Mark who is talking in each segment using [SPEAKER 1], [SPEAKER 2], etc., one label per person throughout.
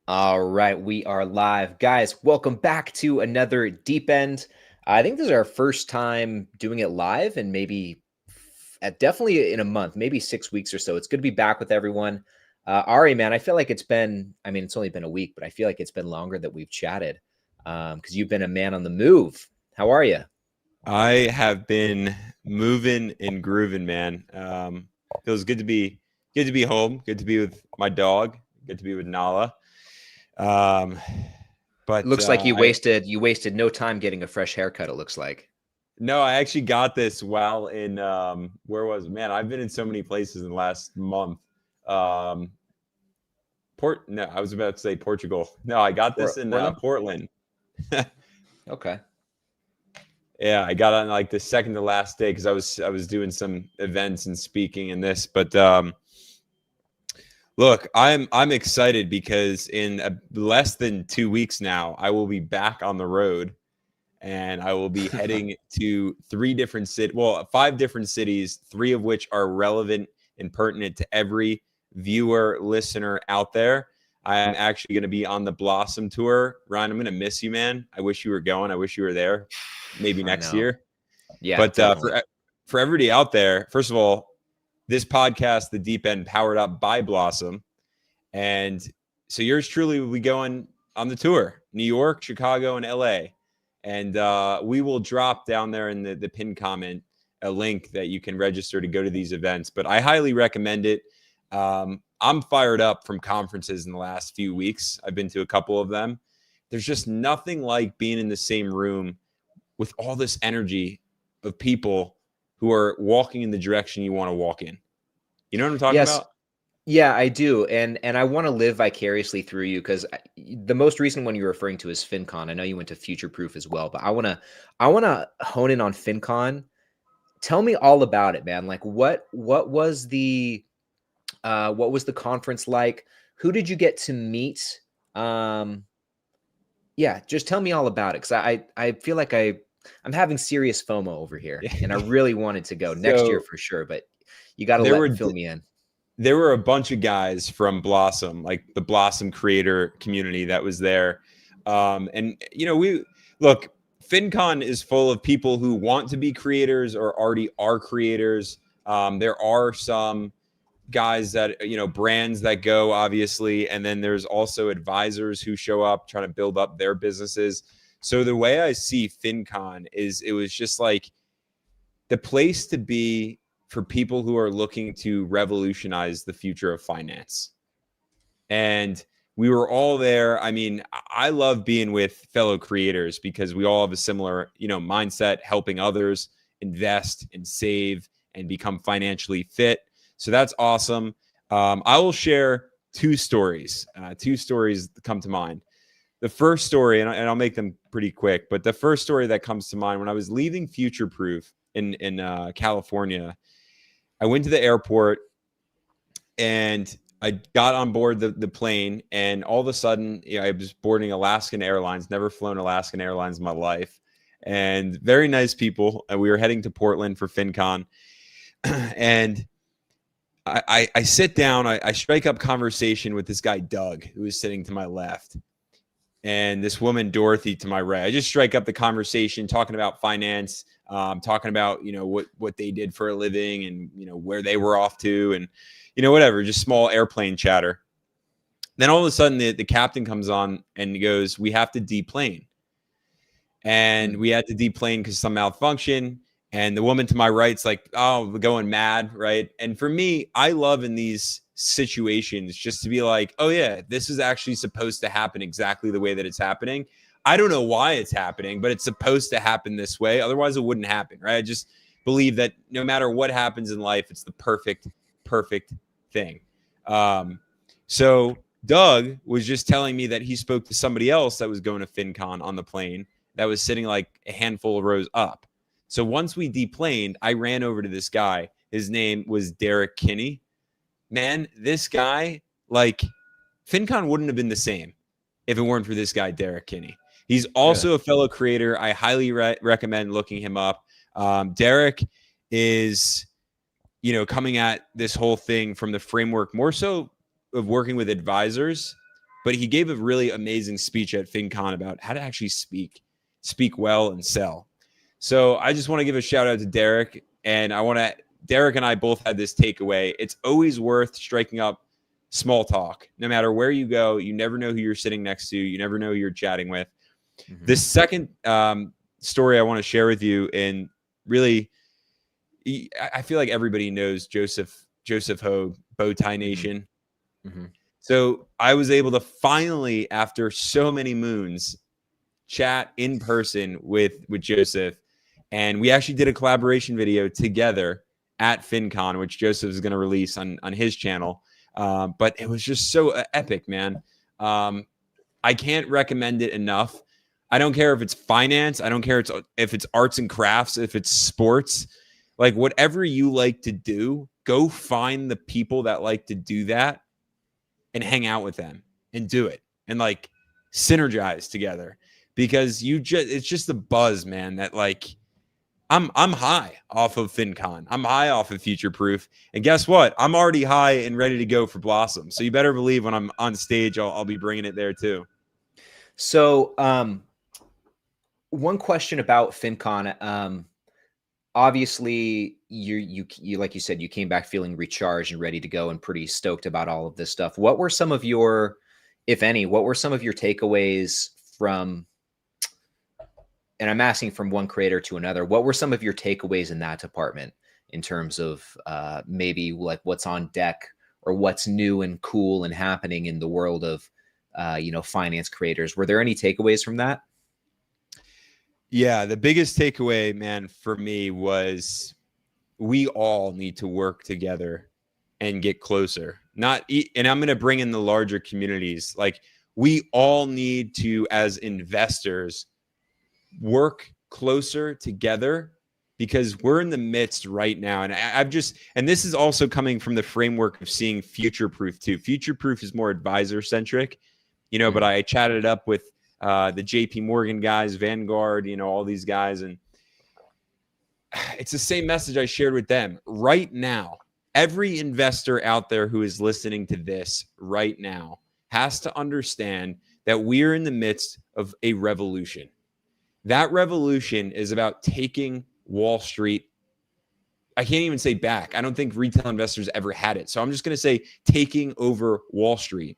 [SPEAKER 1] All right, we are live. Guys, welcome back to another Deep End. I think this is our first time doing it live and maybe definitely in a month, maybe 6 weeks or so. It's good to be back with everyone. Ari, man, I feel like it's only been a week, but I feel like it's been longer that we've chatted because you've been a man on the move. How are you?
[SPEAKER 2] I have been moving and grooving, man. Feels good to be home. Good to be with my dog. Good to be with Nala. Um,
[SPEAKER 1] It
[SPEAKER 2] but
[SPEAKER 1] looks like
[SPEAKER 2] I
[SPEAKER 1] you wasted no time getting a fresh haircut, it looks like.
[SPEAKER 2] no, I actually got this while in where was it? Man? I've been in so many places in the last month. Um, Port. No, I was about to say Portugal. No, I got this in
[SPEAKER 1] Portland?
[SPEAKER 2] Portland.
[SPEAKER 1] Okay.
[SPEAKER 2] Yeah, I got on like the second to last day because I was doing some events and speaking and this, but look, I'm excited because in less than 2 weeks now, I will be back on the road, and I will be heading to five different cities, three of which are relevant and pertinent to every viewer, listener out there. I am actually going to be on the Blossom tour. Ryan, I'm going to miss you, man. I wish you were going. I wish you were there. Maybe
[SPEAKER 1] I
[SPEAKER 2] next
[SPEAKER 1] know.
[SPEAKER 2] year.
[SPEAKER 1] Yeah,
[SPEAKER 2] But
[SPEAKER 1] definitely.
[SPEAKER 2] for everybody out there, first of all, this podcast, The Deep End, powered up by Blossom. And so yours truly will be going on the tour, New York, Chicago, and LA. And we will drop down there in the pin comment a link that you can register to go to these events. But I highly recommend it. I'm fired up from conferences in the last few weeks. I've been to a couple of them. There's just nothing like being in the same room with all this energy of people who are walking in the direction you want to walk in. You know what I'm talking
[SPEAKER 1] Yes.
[SPEAKER 2] about?
[SPEAKER 1] Yeah, I do, and I want to live vicariously through you because the most recent one you're referring to is FinCon. I know you went to Future Proof as well, but I want to hone in on FinCon. Tell me all about it, man. Like, what was the conference like? Who did you get to meet? Um, yeah, just tell me all about it because I feel like I'm having serious FOMO over here, and I really wanted to go next year
[SPEAKER 2] So
[SPEAKER 1] for sure, but you got to
[SPEAKER 2] there
[SPEAKER 1] let
[SPEAKER 2] were
[SPEAKER 1] fill me in.
[SPEAKER 2] there were a bunch of guys from Blossom, like the Blossom creator community that was there. And we look, FinCon is full of people who want to be creators or already are creators. There are some guys that, brands that go, obviously, and then there's also advisors who show up trying to build up their businesses. So the way I see FinCon is it was just like the place to be for people who are looking to revolutionize the future of finance. And we were all there. I mean, I love being with fellow creators because we all have a similar, mindset, helping others invest and save and become financially fit. So that's awesome. I will share two stories. Two stories come to mind. The first story, and I'll make them pretty quick, but the first story that comes to mind when I was leaving Future Proof in California, I went to the airport and I got on board the plane, and all of a sudden, I was boarding Alaskan Airlines. Never flown Alaskan Airlines in my life, and very nice people. And we were heading to Portland for FinCon, and I sit down. I strike up conversation with this guy Doug, who was sitting to my left, and this woman Dorothy to my right. I just strike up the conversation, talking about finance, talking about what they did for a living, and where they were off to, and whatever, just small airplane chatter. Then all of a sudden, the captain comes on and he goes, "We have to deplane," and
[SPEAKER 1] Mm.
[SPEAKER 2] we had to deplane because some malfunction. And the woman to my right's like, "Oh, we're going mad," right? And for me, I love in these situations just to be like, "Oh yeah, this is actually supposed to happen exactly the way that it's happening. I don't know why it's happening, but it's supposed to happen this way. Otherwise, it wouldn't happen, right?" I just believe that no matter what happens in life, it's the perfect thing. Um, so Doug was just telling me that he spoke to somebody else that was going to FinCon on the plane that was sitting like a handful of rows up. So once we deplaned, I ran over to this guy. His name was Derek Kinney. Man, this guy, like, FinCon wouldn't have been the same if it weren't for this guy, Derek Kinney. He's
[SPEAKER 1] Really?
[SPEAKER 2] also a fellow creator. I highly recommend looking him up. Derek is, coming at this whole thing from the framework more so of working with advisors, but he gave a really amazing speech at FinCon about how to actually speak well and sell. So I just want to give a shout out to Derek, and Derek and I both had this takeaway. It's always worth striking up small talk. No matter where you go, you never know who you're sitting next to. You never know who you're chatting with. Mm-hmm. This second story I want to share with you, and really, I feel like everybody knows Joseph Hogue, Bowtie Nation. Mm-hmm. So I was able to finally, after so many moons, chat in person with Joseph. And we actually did a collaboration video together at FinCon, which Joseph is going to release on his channel. But it was just so epic, man. I can't recommend it enough. I don't care if it's finance. I don't care if it's arts and crafts, if it's sports. Like, whatever you like to do, go find the people that like to do that and hang out with them and do it and like synergize together, because it's just the buzz, man, that like I'm high off of FinCon. I'm high off of Future Proof. And guess what? I'm already high and ready to go for Blossom. So you better believe when I'm on stage, I'll be bringing it there too.
[SPEAKER 1] So one question about FinCon. Obviously, you like you said, you came back feeling recharged and ready to go and pretty stoked about all of this stuff. What were some of your, if any, takeaways from, and I'm asking from one creator to another, what were some of your takeaways in that department in terms of maybe like what's on deck or what's new and cool and happening in the world of, finance creators? Were there any takeaways from that?
[SPEAKER 2] Yeah, the biggest takeaway, man, for me was we all need to work together and get closer. And I'm going to bring in the larger communities. Like, we all need to, as investors, work closer together, because we're in the midst right now. And and this is also coming from the framework of seeing Future Proof too. Future Proof is more advisor centric, but I chatted up with the JP Morgan guys, Vanguard, all these guys. And it's the same message I shared with them. Right now, every investor out there who is listening to this right now has to understand that we're in the midst of a revolution. That revolution is about taking Wall Street. I can't even say back. I don't think retail investors ever had it. So I'm just going to say taking over Wall Street.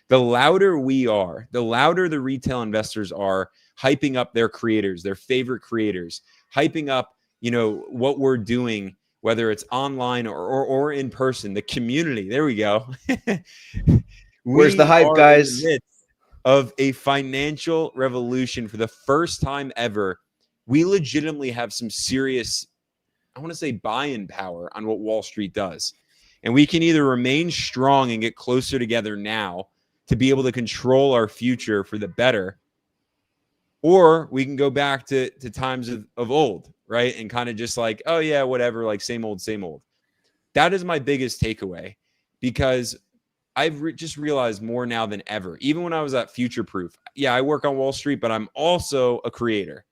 [SPEAKER 2] The louder we are, the louder the retail investors are hyping up their creators, their favorite creators, hyping up, what we're doing, whether it's online or in person, the community. There we go.
[SPEAKER 1] Where's the hype, guys?
[SPEAKER 2] Of a financial revolution for the first time ever. We legitimately have some serious, I want to say, buy-in power on what Wall Street does. And we can either remain strong and get closer together now to be able to control our future for the better, or we can go back to times of old, right? And kind of just like, oh yeah, whatever, like same old, same old. That is my biggest takeaway, because I've just realized more now than ever, even when I was at Future Proof. Yeah, I work on Wall Street, but I'm also a creator.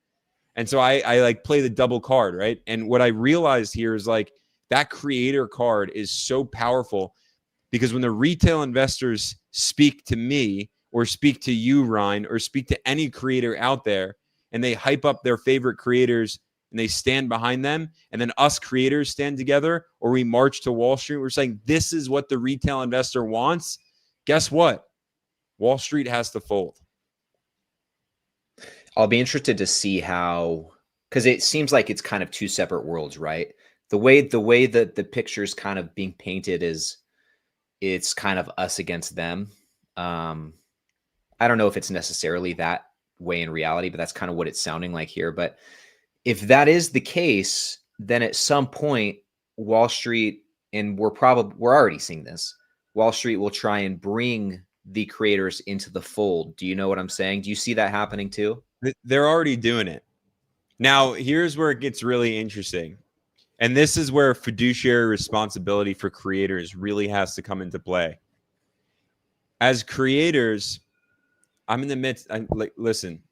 [SPEAKER 2] And so I like play the double card, right? And what I realized here is like that creator card is so powerful, because when the retail investors speak to me or speak to you, Ryan, or speak to any creator out there, and they hype up their favorite creators and they stand behind them, and then us creators stand together, or we march to Wall Street, we're saying this is what the retail investor wants. Guess what? Wall Street has to fold.
[SPEAKER 1] I'll be interested to see how, because it seems like it's kind of two separate worlds, right? The way that the picture's kind of being painted is it's kind of us against them. I don't know if it's necessarily that way in reality, but that's kind of what it's sounding like here. But if that is the case, then at some point, Wall Street, and we're already seeing this, Wall Street will try and bring the creators into the fold. Do you know what I'm saying? Do you see that happening too?
[SPEAKER 2] They're already doing it. Now, here's where it gets really interesting. And this is where fiduciary responsibility for creators really has to come into play. As creators, I'm in the midst. Listen,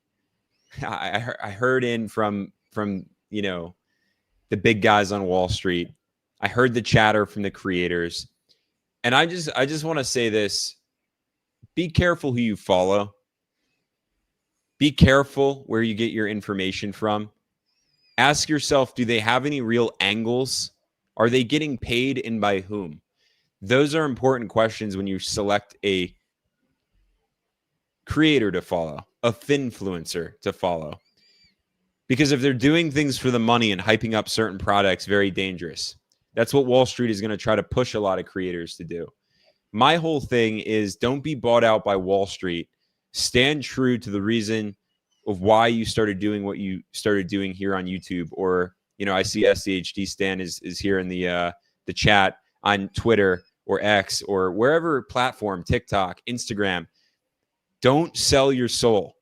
[SPEAKER 2] I heard in from the big guys on Wall Street. I heard the chatter from the creators, and I just want to say this: be careful who you follow. Be careful where you get your information from. Ask yourself, do they have any real angles? Are they getting paid, and by whom? Those are important questions when you select a creator to follow, a finfluencer to follow. Because if they're doing things for the money and hyping up certain products, very dangerous. That's what Wall Street is going to try to push a lot of creators to do. My whole thing is, don't be bought out by Wall Street. Stand true to the reason of why you started doing what you started doing here on YouTube. Or, I see SDHD Stan is here in the chat on Twitter or X or wherever platform, TikTok, Instagram. Don't sell your soul,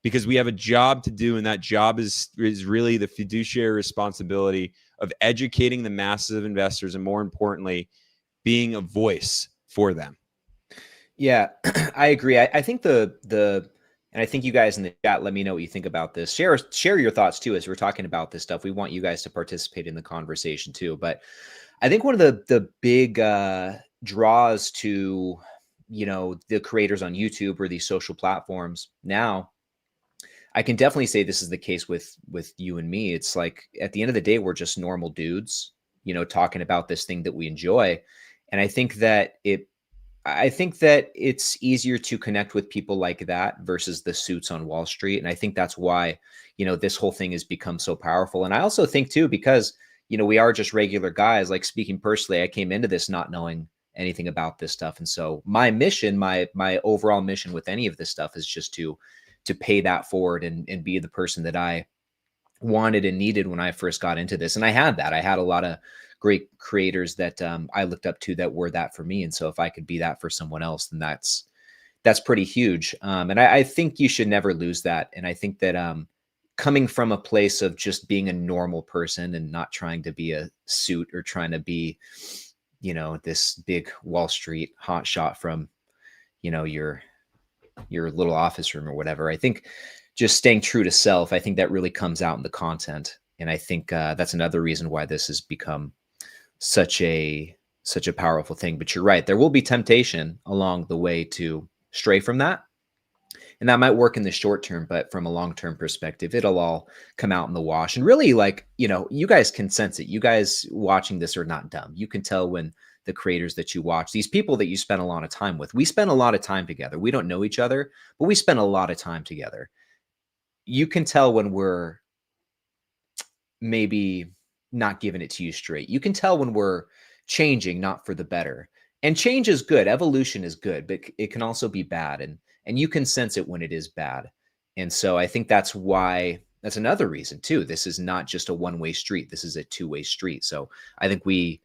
[SPEAKER 2] because we have a job to do, and that job is really the fiduciary responsibility of educating the masses of investors, and more importantly, being a voice for them.
[SPEAKER 1] Yeah, I agree. I think and I think you guys in the chat, let me know what you think about this. Share your thoughts too as we're talking about this stuff. We want you guys to participate in the conversation too. But I think one of the big draws to the creators on YouTube or these social platforms now, I can definitely say this is the case with you and me. It's like at the end of the day, we're just normal dudes, talking about this thing that we enjoy. And I think that it's easier to connect with people like that versus the suits on Wall Street. And I think that's why, this whole thing has become so powerful. And I also think too, because, we are just regular guys. Like, speaking personally, I came into this not knowing anything about this stuff. And so my mission, my overall mission with any of this stuff is just to pay that forward and be the person that I wanted and needed when I first got into this. And I had that. I had a lot of great creators that I looked up to that were that for me. And so if I could be that for someone else, then that's pretty huge. And I think you should never lose that. And I think that coming from a place of just being a normal person and not trying to be a suit or trying to be, this big Wall Street hotshot from, your little office room or whatever. I think just staying true to self, I think that really comes out in the content. And I think that's another reason why this has become such a powerful thing. But you're right, there will be temptation along the way to stray from that. And that might work in the short term, but from a long-term perspective, it'll all come out in the wash. And really, like, you guys can sense it. You guys watching this are not dumb. You can tell when the creators that you watch, these people that you spend a lot of time with, we spend a lot of time together. We don't know each other, but we spend a lot of time together. You can tell when we're maybe not giving it to you straight. You can tell when we're changing, not for the better. And change is good. Evolution is good, but it can also be bad. And you can sense it when it is bad. And so I think that's another reason too. This is not just a one-way street. This is a two-way street. So I think the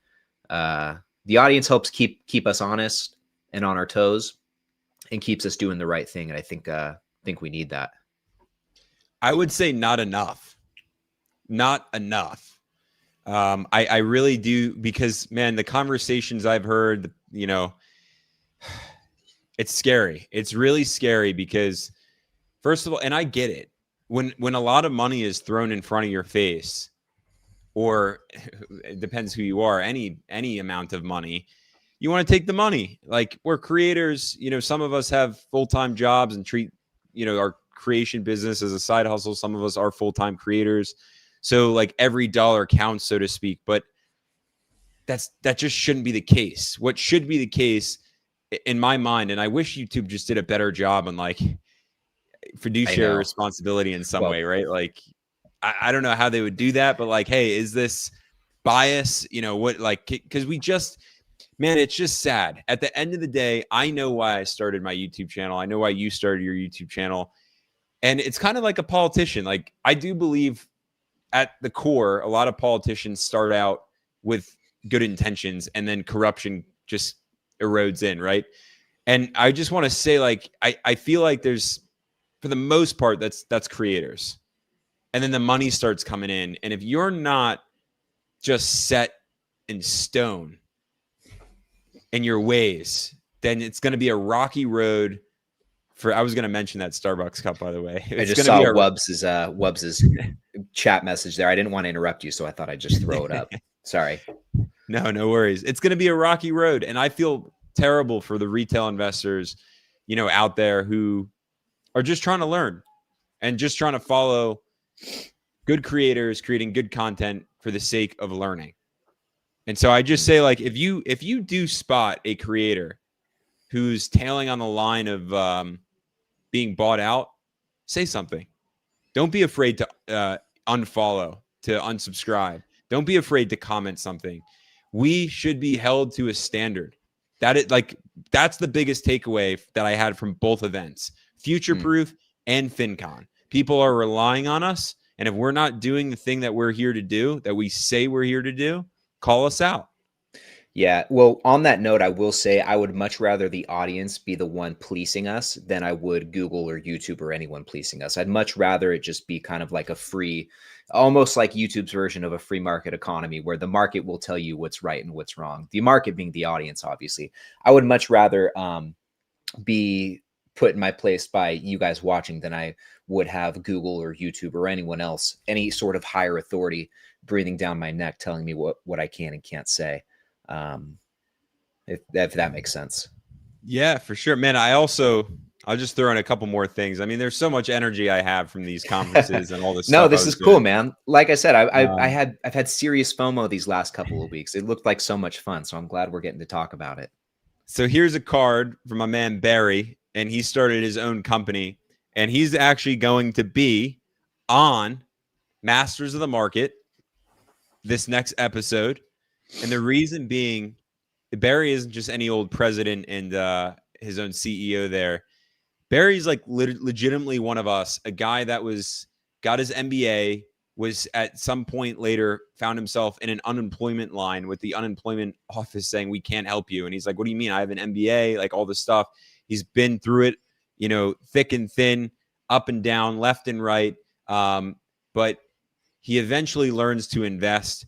[SPEAKER 1] audience helps keep us honest and on our toes and keeps us doing the right thing. And I think we need that.
[SPEAKER 2] I would say not enough. Not enough. I really do, because, man, the conversations I've heard, it's scary. It's really scary because, first of all, and I get it, when a lot of money is thrown in front of your face, or it depends who you are, any amount of money, you want to take the money. Like, we're creators, some of us have full-time jobs and treat, our creation business as a side hustle. Some of us are full-time creators. So, like, every dollar counts, so to speak. But that just shouldn't be the case. What should be the case, in my mind, and I wish YouTube just did a better job on, like, fiduciary responsibility in some way, right? Like, I don't know how they would do that, but, like, hey, is this bias? What, like, because man, it's just sad. At the end of the day, I know why I started my YouTube channel. I know why you started your YouTube channel. And it's kind of like a politician. Like, I do believe at the core, a lot of politicians start out with good intentions and then corruption just erodes in, right? And I just want to say, like, I feel like there's, for the most part, that's creators. And then the money starts coming in. And if you're not just set in stone in your ways, then it's going to be a rocky road. I was going to mention that Starbucks cup, by the way.
[SPEAKER 1] I just saw Wubbs's chat message there. I didn't want to interrupt you, so I thought I'd just throw it up. Sorry.
[SPEAKER 2] No worries. It's going to be a rocky road. And I feel terrible for the retail investors out there who are just trying to learn and just trying to follow good creators creating good content for the sake of learning. And so I just say, like, if you do spot a creator who's tailing on the line of being bought out, say something. Don't be afraid to unfollow, to unsubscribe. Don't be afraid to comment something. We should be held to a standard. That's the biggest takeaway that I had from both events, Future Proof and FinCon. People are relying on us, and if we're not doing the thing that we're here to do, that we say we're here to do, call us out.
[SPEAKER 1] Yeah. Well, on that note, I will say I would much rather the audience be the one policing us than I would Google or YouTube or anyone policing us. I'd much rather it just be kind of like a free, almost like YouTube's version of a free market economy where the market will tell you what's right and what's wrong. The market being the audience, obviously. I would much rather be put in my place by you guys watching than I would have Google or YouTube or anyone else, any sort of higher authority breathing down my neck telling me what I can and can't say. If that makes sense.
[SPEAKER 2] Yeah, for sure, man. I'll just throw in a couple more things. I mean, there's so much energy I have from these conferences and all this
[SPEAKER 1] No,
[SPEAKER 2] stuff.
[SPEAKER 1] this is cool, man. Like I said, I've had serious FOMO these last couple of weeks. It looked like so much fun, so I'm glad we're getting to talk about it.
[SPEAKER 2] So here's a card from my man Barry, and he started his own company, and he's actually going to be on Masters of the Market this next episode. And the reason being, Barry isn't just any old president and his own CEO there. Barry's like legitimately one of us, a guy that got his MBA, was at some point later found himself in an unemployment line with the unemployment office saying, we can't help you. And he's like, what do you mean? I have an MBA, like all this stuff. He's been through it, thick and thin, up and down, left and right. But he eventually learns to invest,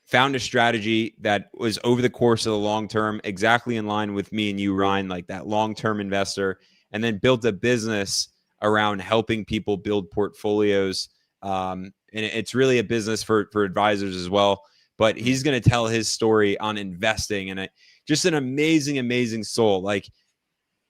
[SPEAKER 2] found a strategy that was over the course of the long term, exactly in line with me and you, Ryan, like that long-term investor, and then built a business around helping people build portfolios. And it's really a business for advisors as well. But he's going to tell his story on investing, and just an amazing, amazing soul. Like,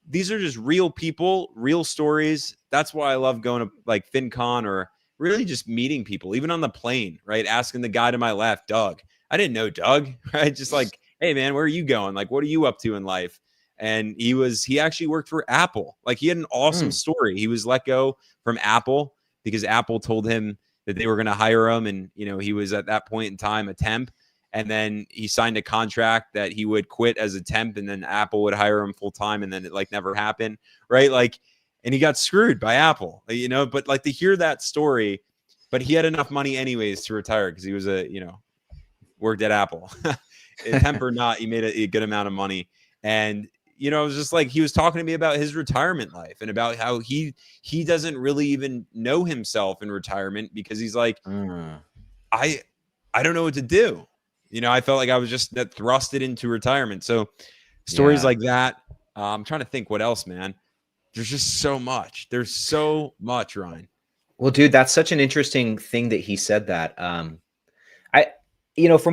[SPEAKER 2] these are just real people, real stories. That's why I love going to like FinCon, or really just meeting people, even on the plane, right? Asking the guy to my left, Doug. I didn't know Doug, right? Just like, hey man, where are you going? Like, what are you up to in life? And he actually worked for Apple. Like, he had an awesome story. He was let go from Apple because Apple told him that they were going to hire him. And, he was at that point in time a temp. And then he signed a contract that he would quit as a temp, and then Apple would hire him full time. And then it like never happened, right? Like, and he got screwed by Apple, but like to hear that story, but he had enough money anyways to retire because he was worked at Apple. Temp or not, he made a good amount of money. And, it was just like, he was talking to me about his retirement life and about how he doesn't really even know himself in retirement because he's like, I don't know what to do. I felt like I was just thrusted into retirement. So stories like that. I'm trying to think what else, man. There's just so much. There's so much, Ryan.
[SPEAKER 1] Well, dude, that's such an interesting thing that he said that. From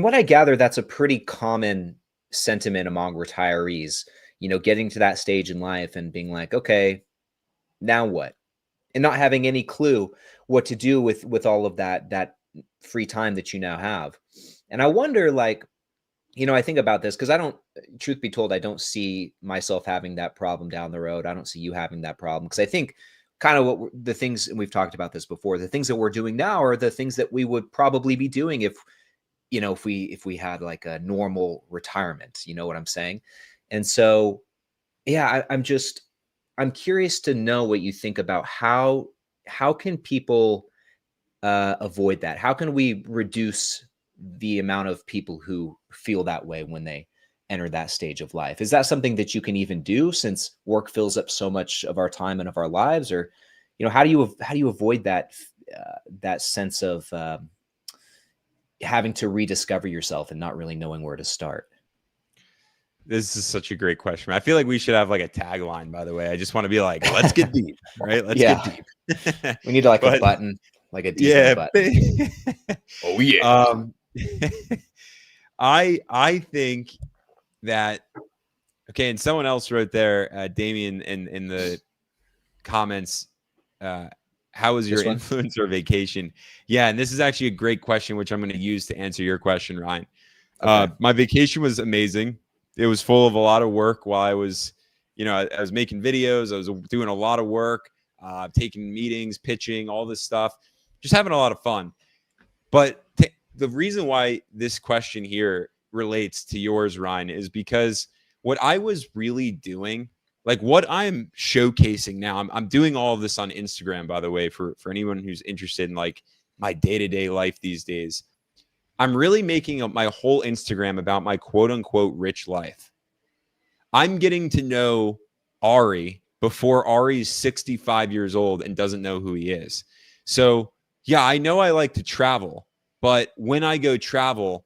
[SPEAKER 1] what I gather, that's a pretty common sentiment among retirees, getting to that stage in life and being like, okay, now what? And not having any clue what to do with all of that free time that you now have. And I wonder, like, I think about this because truth be told, I don't see myself having that problem down the road. I don't see you having that problem because I think kind of the things, and we've talked about this before, the things that we're doing now are the things that we would probably be doing if we had like a normal retirement, you know what I'm saying? And so, yeah, I'm curious to know what you think about how can people avoid that? How can we reduce the amount of people who feel that way when they enter that stage of life? Is that something that you can even do since work fills up so much of our time and of our lives? Or, how do you avoid that sense of having to rediscover yourself and not really knowing where to start?
[SPEAKER 2] This is such a great question. I feel like we should have like a tagline, by the way. I just want to be like, let's get deep, right? Let's get deep.
[SPEAKER 1] We need like a button, like a deep button.
[SPEAKER 2] Oh yeah. I think that Okay, and someone else wrote there, Damien, in the comments, how was your
[SPEAKER 1] This one?
[SPEAKER 2] influencer vacation? Yeah, and this is actually a great question, which I'm going to use to answer your question, Ryan.
[SPEAKER 1] Okay.
[SPEAKER 2] My vacation was amazing. It was full of a lot of work while I was, I was making videos. I was doing a lot of work, taking meetings, pitching, all this stuff, just having a lot of fun. But the reason why this question here relates to yours, Ryan, is because what I was really doing, like what I'm showcasing now, I'm doing all of this on Instagram, by the way, for anyone who's interested in like my day-to-day life these days. I'm really making up my whole Instagram about my quote unquote rich life. I'm getting to know Ari before Ari's 65 years old and doesn't know who he is. So, yeah, I know I like to travel, but when I go travel,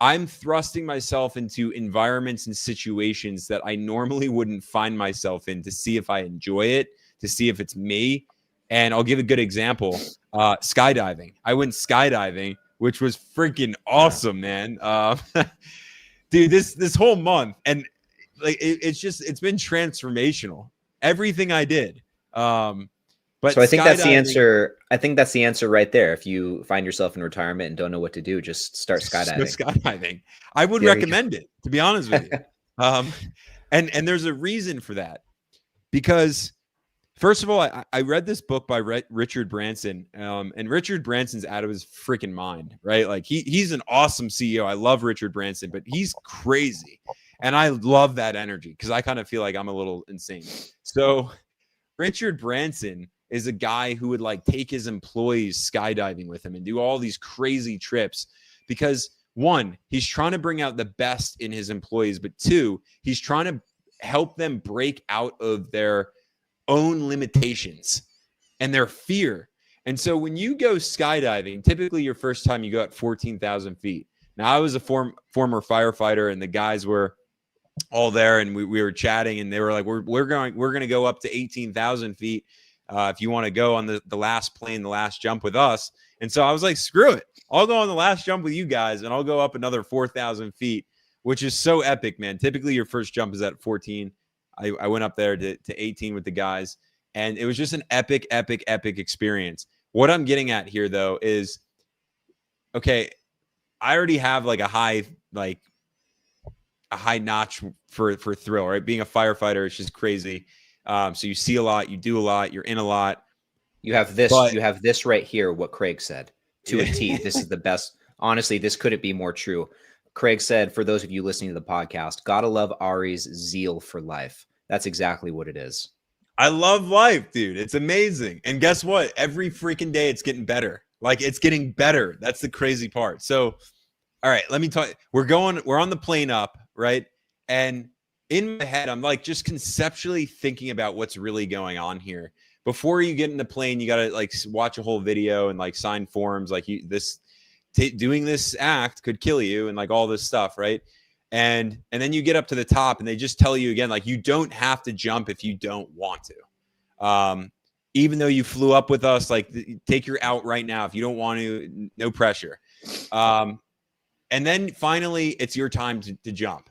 [SPEAKER 2] I'm thrusting myself into environments and situations that I normally wouldn't find myself in to see if I enjoy it, to see if it's me. And I'll give a good example. Skydiving. I went skydiving, which was freaking awesome, man. Dude, this whole month, and like it's been transformational. Everything I did. But
[SPEAKER 1] So I think that's the
[SPEAKER 2] skydiving,
[SPEAKER 1] answer. I think that's the answer right there. If you find yourself in retirement and don't know what to do, just start
[SPEAKER 2] just go
[SPEAKER 1] skydiving.
[SPEAKER 2] skydiving. I would
[SPEAKER 1] There you go.
[SPEAKER 2] recommend it, to be honest with you. Um, and there's a reason for that, because first of all, I read this book by Richard Branson, and Richard Branson's out of his freaking mind, right? Like he's an awesome CEO. I love Richard Branson, but he's crazy, and I love that energy because I kind of feel like I'm a little insane. So Richard Branson is a guy who would like take his employees skydiving with him and do all these crazy trips because one, he's trying to bring out the best in his employees, but two, he's trying to help them break out of their own limitations and their fear. And so when you go skydiving, typically your first time you go at 14,000 feet. Now I was a former firefighter, and the guys were all there, and we were chatting, and they were like, we're going to go up to 18,000 feet. If you want to go on the last plane, the last jump with us. And so I was like, screw it. I'll go on the last jump with you guys, and I'll go up another 4,000 feet, which is so epic, man. Typically your first jump is at 14. I went up there to 18 with the guys, and it was just an epic experience. What I'm getting at here, though, is, okay, I already have like a high notch for thrill, right? Being a firefighter is just crazy. So you see a lot, you do a lot, you're in a lot.
[SPEAKER 1] You have this.
[SPEAKER 2] But
[SPEAKER 1] You have this right here. What Craig said to a T. This is the best. Honestly, this couldn't be more true. Craig said, for those of you listening to the podcast, gotta love Ari's zeal for life. That's exactly what it is.
[SPEAKER 2] I love life, dude. It's amazing. And guess what? Every freaking day it's getting better. Like it's getting better. That's the crazy part. So, all right, let me talk. We're on the plane up, right? And in my head, I'm like just conceptually thinking about what's really going on here. Before you get in the plane, you got to like watch a whole video and like sign forms. Like doing this act could kill you, and like all this stuff, right? And then you get up to the top, and they just tell you again, like, you don't have to jump if you don't want to. Even though you flew up with us, like, take your out right now. If you don't want to, no pressure. And then finally, it's your time to jump.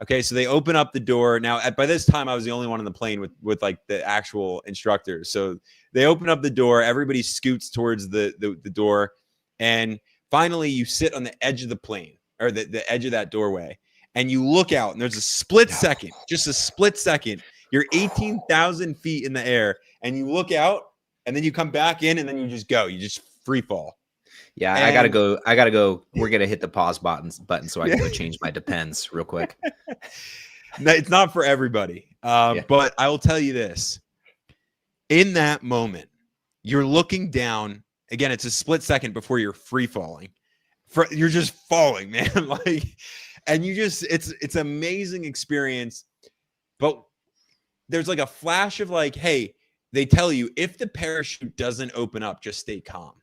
[SPEAKER 2] Okay, so they open up the door. Now, by this time, I was the only one on the plane with like the actual instructors. So they open up the door. Everybody scoots towards the door, and finally, you sit on the edge of the plane, or the edge of that doorway, and you look out, and there's a split second, just a split second. You're 18,000 feet in the air, and you look out, and then you come back in, and then you just go. You just free fall.
[SPEAKER 1] Yeah, I gotta
[SPEAKER 2] And
[SPEAKER 1] go. I gotta go. We're gonna hit the pause button so I can go change my Depends real quick.
[SPEAKER 2] it's not for everybody.
[SPEAKER 1] Yeah.
[SPEAKER 2] But I will tell you this. In that moment, you're looking down. Again, it's a split second before you're free falling. You're just falling, man. Like, and it's amazing experience. But there's like a flash of like, hey, they tell you if the parachute doesn't open up, just stay calm.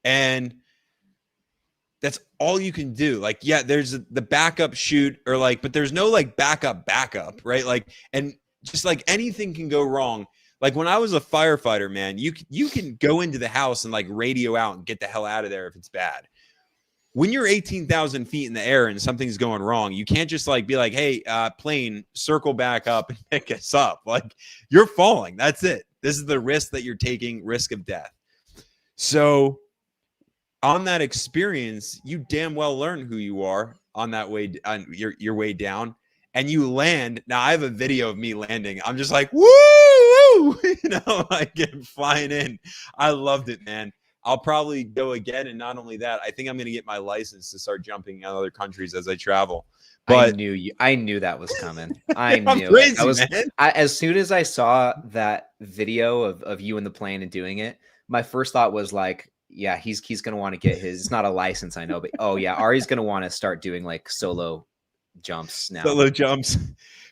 [SPEAKER 2] And that's all you can do. Like, yeah, there's the backup chute, or like, but there's no like backup, right? Like, and just like anything can go wrong. Like when I was a firefighter, man, you can go into the house and like radio out and get the hell out of there if it's bad. when you're 18,000 feet in the air and something's going wrong, you can't just like be like, hey, plane, circle back up and pick us up. Like, you're falling. That's it. This is the risk that you're taking, risk of death. So on that experience, you damn well learn who you are on that way, on your way down, and you land. Now I have a video of me landing. I'm just like, woo, you know, like flying in. I loved it, man. I'll probably go again. And not only that, I think I'm going to get my license to start jumping in other countries as I travel. But
[SPEAKER 1] I knew that was coming. I
[SPEAKER 2] I'm
[SPEAKER 1] knew it.
[SPEAKER 2] crazy, man.
[SPEAKER 1] As soon as I saw that video of you in the plane and doing it, my first thought was like, yeah, he's going to want to get his, it's not a license, I know, but oh yeah, Ari's going to want to start doing like solo jumps now.
[SPEAKER 2] Solo jumps.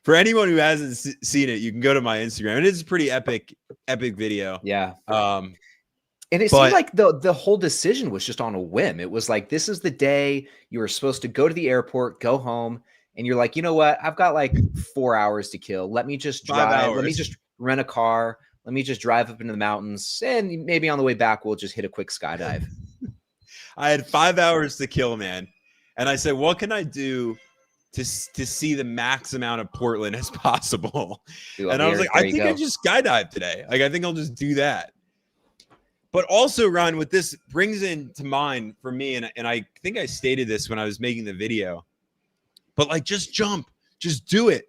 [SPEAKER 2] For anyone who hasn't seen it, you can go to my Instagram. It is a pretty epic video.
[SPEAKER 1] Yeah. And it seemed like the whole decision was just on a whim. It was like, this is the day you were supposed to go to the airport, go home, and you're like, you know what? I've got like 4 hours to kill. Let me just drive. Let me just rent a car. Let me just drive up into the mountains, and maybe on the way back, we'll just hit a quick skydive.
[SPEAKER 2] I had 5 hours to kill, man. And I said, what can I do to see the max amount of Portland as possible? And I was like, I think I just skydive today. Like, I think I'll just do that. But also, Ryan, what this brings into mind for me, and I think I stated this when I was making the video, but like, just jump, just do it.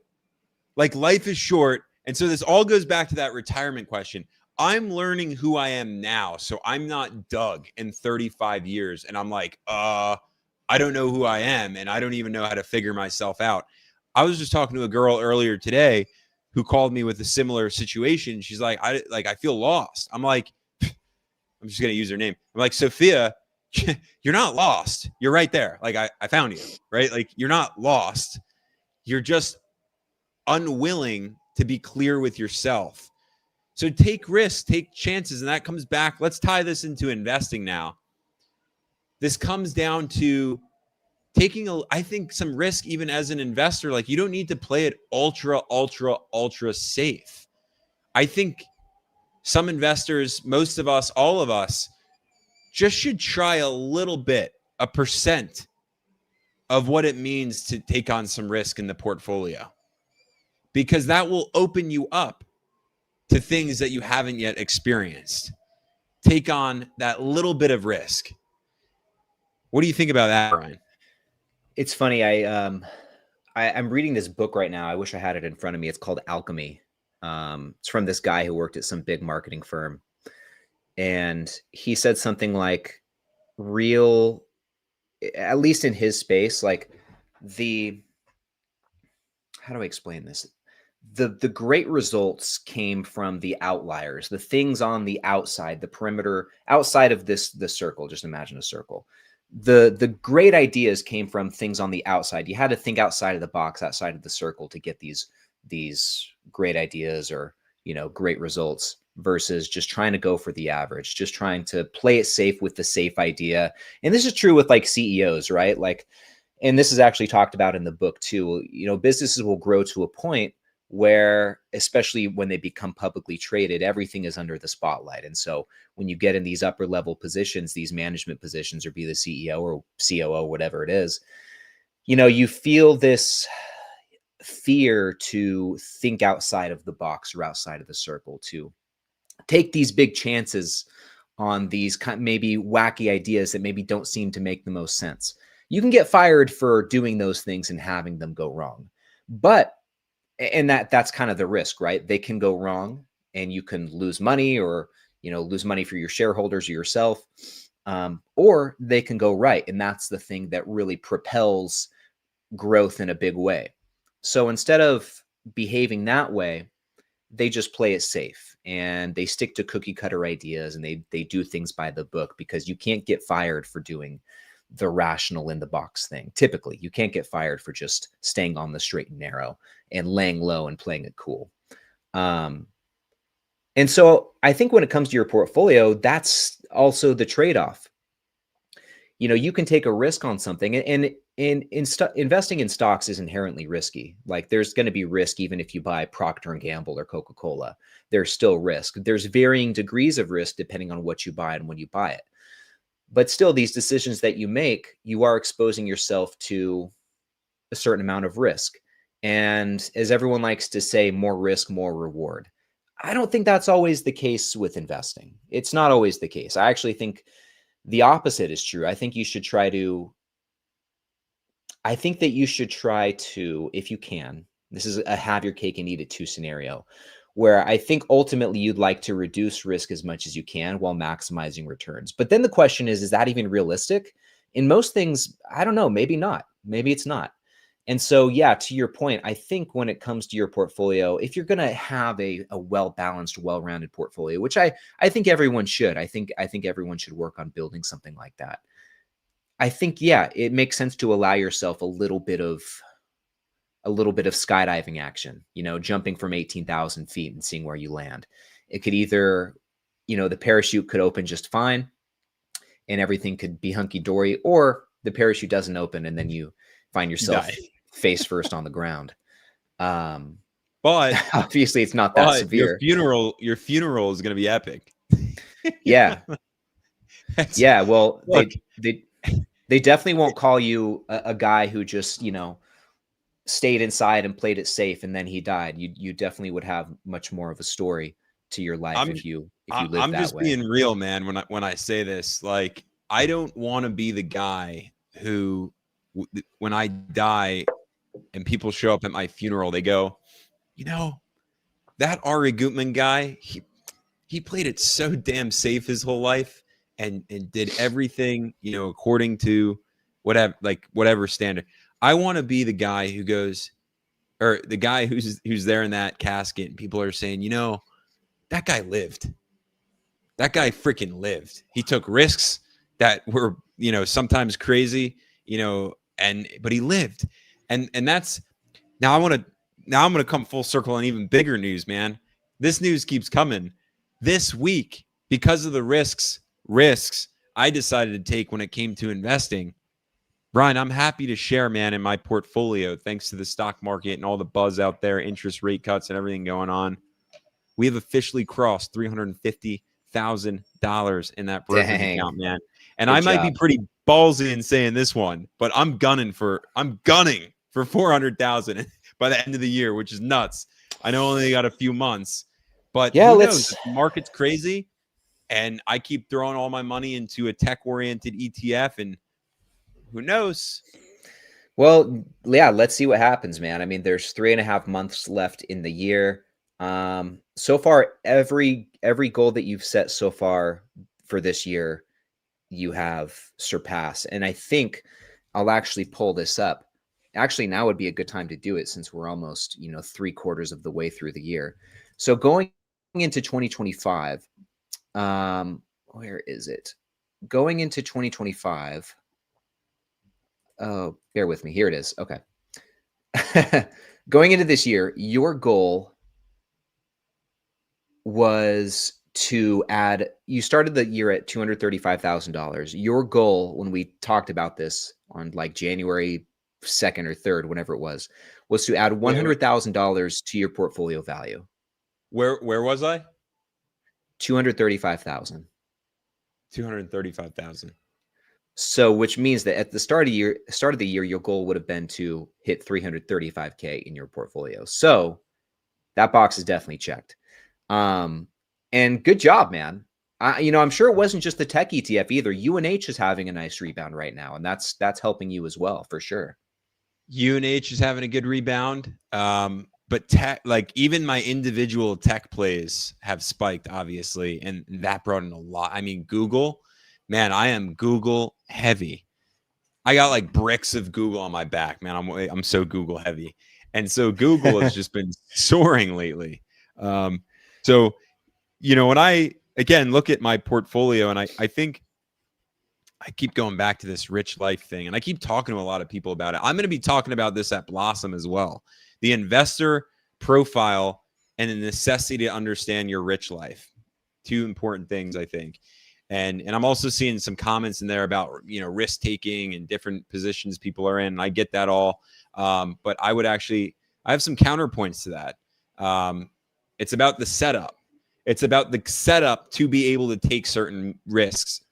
[SPEAKER 2] Like, life is short. And so this all goes back to that retirement question. I'm learning who I am now. So I'm not Doug in 35 years. And I'm like, I don't know who I am. And I don't even know how to figure myself out. I was just talking to a girl earlier today who called me with a similar situation. She's like, I feel lost. I'm like, I'm just going to use her name. I'm like, Sophia, you're not lost. You're right there. Like, I found you, right? Like, you're not lost. You're just unwilling to be clear with yourself. So take risks, take chances. And that comes back. Let's tie this into investing now. This comes down to taking, I think, some risk even as an investor. Like, you don't need to play it ultra safe. I think some investors, most of us, all of us, just should try a little bit, a percent of what it means to take on some risk in the portfolio, because that will open you up to things that you haven't yet experienced. Take on that little bit of risk. What do you think about that, Brian?
[SPEAKER 1] It's funny. I'm reading this book right now. I wish I had it in front of me. It's called Alchemy. It's from this guy who worked at some big marketing firm. And he said something like, at least in his space, like how do I explain this? The great results came from the outliers, the things on the outside, the perimeter, outside of the circle. Just imagine a circle. The great ideas came from things on the outside. You had to think outside of the box, outside of the circle, to get these great ideas or, great results, versus just trying to go for the average, just trying to play it safe with the safe idea. And this is true with like CEOs, right? Like, and this is actually talked about in the book too. Businesses will grow to a point where, especially when they become publicly traded, everything is under the spotlight. And so when you get in these upper level positions, these management positions, or be the CEO or COO, whatever it is, you feel this fear to think outside of the box or outside of the circle, to take these big chances on these maybe wacky ideas that maybe don't seem to make the most sense. You can get fired for doing those things and having them go wrong. And that's kind of the risk, right? They can go wrong and you can lose money, or, lose money for your shareholders or yourself, or they can go right. And that's the thing that really propels growth in a big way. So instead of behaving that way, they just play it safe and they stick to cookie cutter ideas, and they do things by the book, because you can't get fired for doing the rational in the box thing. Typically, you can't get fired for just staying on the straight and narrow and laying low and playing it cool. And so I think when it comes to your portfolio, that's also the trade-off. You can take a risk on something, and investing in stocks is inherently risky. Like, there's going to be risk even if you buy Procter and Gamble or Coca-Cola. There's still risk. There's varying degrees of risk depending on what you buy and when you buy it. But still, these decisions that you make, you are exposing yourself to a certain amount of risk. And as everyone likes to say, more risk, more reward. I don't think that's always the case with investing. It's not always the case. I actually think the opposite is true. I think that you should try to, if you can, this is a have your cake and eat it too scenario, where I think ultimately you'd like to reduce risk as much as you can while maximizing returns. But then the question is that even realistic? In most things, I don't know, maybe not. Maybe it's not. And so, yeah, to your point, I think when it comes to your portfolio, if you're going to have a well-balanced, well-rounded portfolio, which I think everyone should, I think everyone should work on building something like that. I think, yeah, it makes sense to allow yourself a little bit of skydiving action, jumping from 18,000 feet and seeing where you land. It could either, the parachute could open just fine and everything could be hunky dory, or the parachute doesn't open and then you find yourself
[SPEAKER 2] Die.
[SPEAKER 1] face first on the ground. Um,
[SPEAKER 2] But
[SPEAKER 1] obviously it's not that
[SPEAKER 2] your
[SPEAKER 1] severe.
[SPEAKER 2] funeral is going to be epic.
[SPEAKER 1] Yeah. Yeah. Well,
[SPEAKER 2] Look,
[SPEAKER 1] they definitely won't call you a guy who just, stayed inside and played it safe and then he died. You definitely would have much more of a story to your life
[SPEAKER 2] I'm
[SPEAKER 1] if you lived
[SPEAKER 2] I'm
[SPEAKER 1] that
[SPEAKER 2] just
[SPEAKER 1] way.
[SPEAKER 2] being real, man. When I say this, like, I don't want to be the guy who, when I die and people show up at my funeral, they go, that Ari Gutman guy, he played it so damn safe his whole life and did everything, according to whatever standard. I want to be the guy who goes, or the guy who's there in that casket and people are saying, that guy lived. That guy freaking lived. He took risks that were, sometimes crazy, but he lived. And that's now I'm going to come full circle on even bigger news, man. This news keeps coming. This week, because of the risks I decided to take when it came to investing, Brian, I'm happy to share, man, in my portfolio, thanks to the stock market and all the buzz out there, interest rate cuts and everything going on. We have officially crossed $350,000 in that brokerage
[SPEAKER 1] Dang.
[SPEAKER 2] account, man. And
[SPEAKER 1] Good
[SPEAKER 2] I might be
[SPEAKER 1] job.
[SPEAKER 2] pretty ballsy in saying this one, but I'm gunning for 400,000 by the end of the year, which is nuts. I know I only got a few months, but
[SPEAKER 1] Yeah,
[SPEAKER 2] who knows? The market's crazy, and I keep throwing all my money into a tech-oriented ETF, and who knows?
[SPEAKER 1] well, yeah, let's see what happens, man. I mean, there's 3.5 months left in the year. So far, every goal that you've set so far for this year, you have surpassed. And I think I'll actually pull this up. Actually, now would be a good time to do it since we're almost, 3/4 of the way through the year. So going into 2025, where is it? Going into 2025. Oh, bear with me. Here it is. Okay. Going into this year, your goal was to add, you started the year at $235,000. Your goal when we talked about this on like January 2nd or 3rd, whenever it was to add
[SPEAKER 2] Wait.
[SPEAKER 1] $100,000 to your portfolio value.
[SPEAKER 2] Where was I?
[SPEAKER 1] 235,000.
[SPEAKER 2] 235,000.
[SPEAKER 1] So, which means that at the start of the year, your goal would have been to hit 335K in your portfolio. So that box is definitely checked. And good job, man. I'm sure it wasn't just the tech ETF either. UNH is having a nice rebound right now, and that's helping you as well, for sure.
[SPEAKER 2] UNH is having a good rebound. But tech, like even my individual tech plays have spiked, obviously, and that brought in a lot. I mean, Google, man, I am Google heavy. I got like bricks of Google on my back, man. I'm so Google heavy, and so Google has just been soaring lately. So when I again look at my portfolio, and I think I keep going back to this rich life thing, and I keep talking to a lot of people about it. I'm going to be talking about this at Blossom as well. The investor profile and the necessity to understand your rich life. Two important things, I think. And I'm also seeing some comments in there about, risk taking and different positions people are in. And I get that all. But I have some counterpoints to that. It's about the setup. It's about the setup to be able to take certain risks.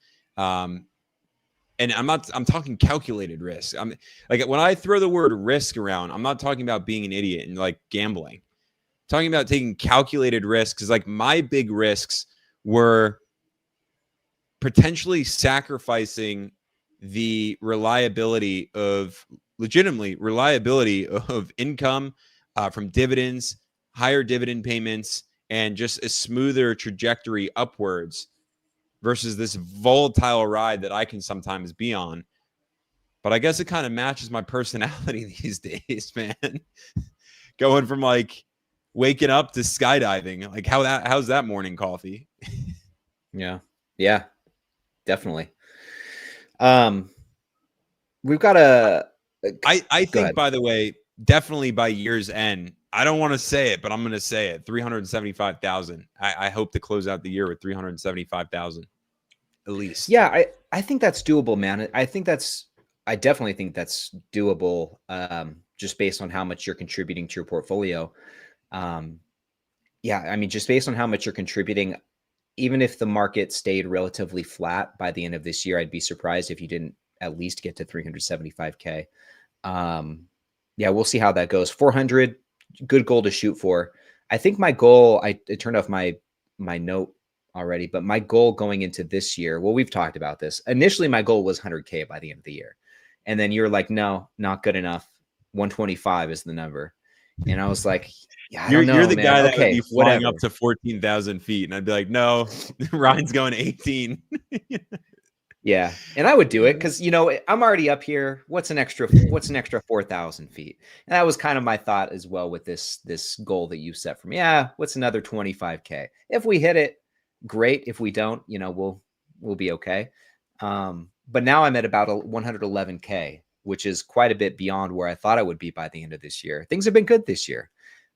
[SPEAKER 2] And I'm talking calculated risk. I'm like, when I throw the word risk around, I'm not talking about being an idiot and like gambling. I'm talking about taking calculated risks. Like my big risks were potentially sacrificing the legitimately reliability of income from dividends, higher dividend payments, and just a smoother trajectory upwards versus this volatile ride that I can sometimes be on. But I guess it kind of matches my personality these days, man. Going from like waking up to skydiving. Like how's that morning coffee?
[SPEAKER 1] Yeah. Yeah, definitely. We've got a
[SPEAKER 2] I
[SPEAKER 1] go
[SPEAKER 2] think,
[SPEAKER 1] ahead.
[SPEAKER 2] by the way, definitely by year's end, I don't want to say it, but I'm going to say it. 375,000. I hope to close out the year with 375,000 at least.
[SPEAKER 1] Yeah, I think that's doable, man. I definitely think that's doable, just based on how much you're contributing to your portfolio. Um, yeah, I mean, just based on how much you're contributing, even if the market stayed relatively flat by the end of this year, I'd be surprised if you didn't at least get to 375K. Yeah, we'll see how that goes. 400, good goal to shoot for. I think my goal, I turned off my note already, but my goal going into this year, well, we've talked about this. Initially, my goal was 100K by the end of the year. And then you're like, no, not good enough. 125 is the number. And I was like, yeah, I don't
[SPEAKER 2] You're
[SPEAKER 1] know,
[SPEAKER 2] the
[SPEAKER 1] man.
[SPEAKER 2] guy that would
[SPEAKER 1] Okay,
[SPEAKER 2] be flying up
[SPEAKER 1] whatever.
[SPEAKER 2] to 14,000 feet, and I'd be like, no, Ryan's going 18.
[SPEAKER 1] Yeah, and I would do it because I'm already up here. What's an extra 4,000 feet? And that was kind of my thought as well with this goal that you set for me. Yeah, what's another 25K? If we hit it, great. If we don't, we'll be okay. But now I'm at about 111K, which is quite a bit beyond where I thought I would be by the end of this year. Things have been good this year.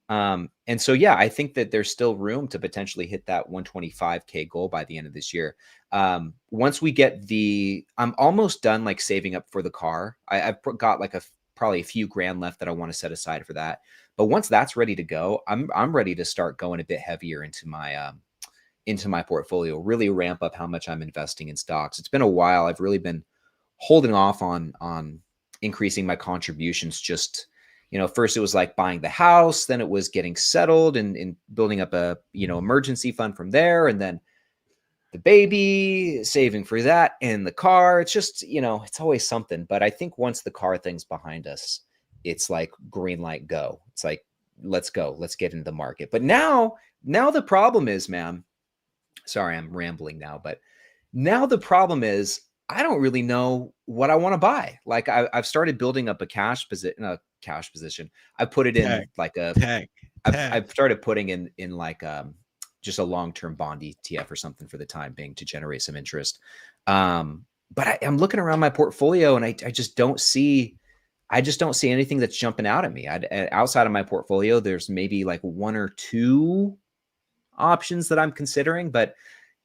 [SPEAKER 1] And so, yeah, I think that there's still room to potentially hit that 125K goal by the end of this year. Once we get I'm almost done like saving up for the car. I've got like probably a few grand left that I want to set aside for that. But once that's ready to go, I'm ready to start going a bit heavier into my portfolio, really ramp up how much I'm investing in stocks. It's been a while. I've really been holding off on increasing my contributions. Just first it was like buying the house, then it was getting settled and building up a emergency fund from there, and then the baby, saving for that, and the car. It's just it's always something. But I think once the car thing's behind us, it's like green light, go. It's like, let's go, let's get into the market. But now the problem is, man, sorry, I'm rambling now, but now the problem is I don't really know what I want to buy. Like I've started building up a cash position. I put it
[SPEAKER 2] Tech,
[SPEAKER 1] in like
[SPEAKER 2] tech, tech.
[SPEAKER 1] I've started putting in like just a long-term bond ETF or something for the time being to generate some interest. But I'm looking around my portfolio and I just don't see anything that's jumping out at me. Outside of my portfolio, there's maybe like one or two options that I'm considering, but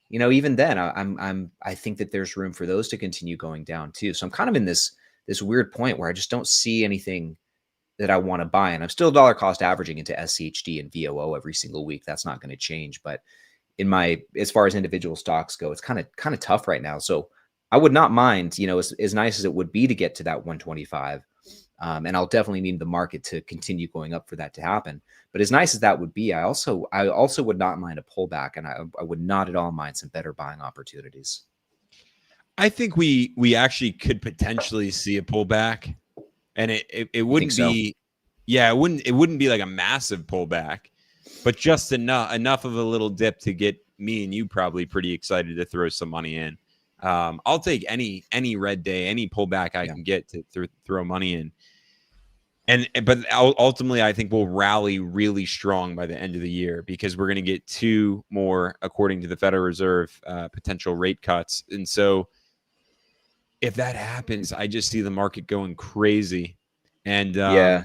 [SPEAKER 1] even then, I think that there's room for those to continue going down too. So I'm kind of in this weird point where I just don't see anything that I want to buy, and I'm still dollar cost averaging into SCHD and VOO every single week. That's not going to change, but as far as individual stocks go, it's kind of tough right now. So I would not mind, as nice as it would be to get to that 125. And I'll definitely need the market to continue going up for that to happen. But as nice as that would be, I also would not mind a pullback, and I would not at all mind some better buying opportunities.
[SPEAKER 2] I think we actually could potentially see a pullback, and it
[SPEAKER 1] You think
[SPEAKER 2] wouldn't
[SPEAKER 1] so?
[SPEAKER 2] be, yeah, it wouldn't be like a massive pullback, but just enough of a little dip to get me and you probably pretty excited to throw some money in. I'll take any red day, any pullback I
[SPEAKER 1] Yeah.
[SPEAKER 2] can get to throw money in. But ultimately, I think we'll rally really strong by the end of the year because we're going to get two more, according to the Federal Reserve, potential rate cuts. And so if that happens, I just see the market going crazy. And,
[SPEAKER 1] Yeah.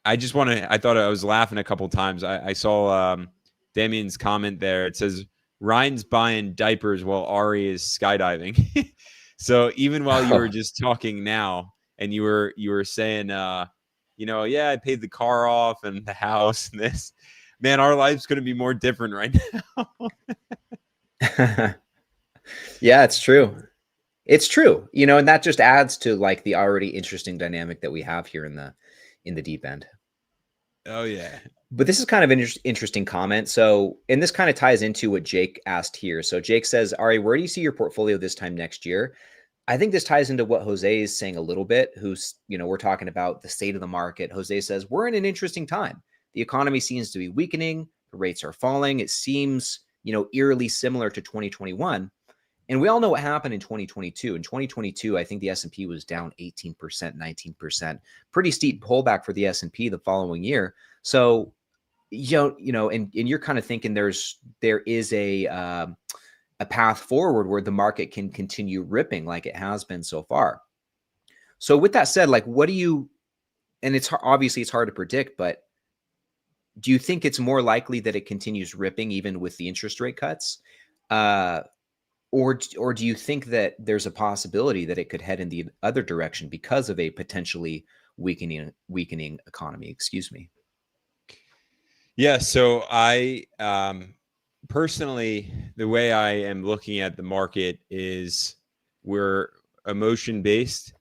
[SPEAKER 2] I just want to, I thought I was laughing a couple times. I saw Damien's comment there. It says, Ryan's buying diapers while Ari is skydiving. So even while you were
[SPEAKER 1] Oh.
[SPEAKER 2] just talking now, and you were saying, yeah, I paid the car off and the house and this, man, our life's going to be more different right now.
[SPEAKER 1] Yeah, it's true. It's true, and that just adds to like the already interesting dynamic that we have here in the deep end.
[SPEAKER 2] Oh yeah.
[SPEAKER 1] But this is kind of an interesting comment. So, and this kind of ties into what Jake asked here. So, Jake says, Ari, where do you see your portfolio this time next year? I think this ties into what Jose is saying a little bit, we're talking about the state of the market. Jose says, we're in an interesting time. The economy seems to be weakening, the rates are falling. It seems, eerily similar to 2021. And we all know what happened in 2022. In 2022, I think the S&P was down 18%, 19%. Pretty steep pullback for the S&P the following year. So, and you're kind of thinking there is a path forward where the market can continue ripping like it has been so far. So with that said, like, what do you, and obviously it's hard to predict, but do you think it's more likely that it continues ripping even with the interest rate cuts? Or do you think that there's a possibility that it could head in the other direction because of a potentially weakening economy? Excuse me.
[SPEAKER 2] Yeah, so I personally, the way I am looking at the market is we're emotion based.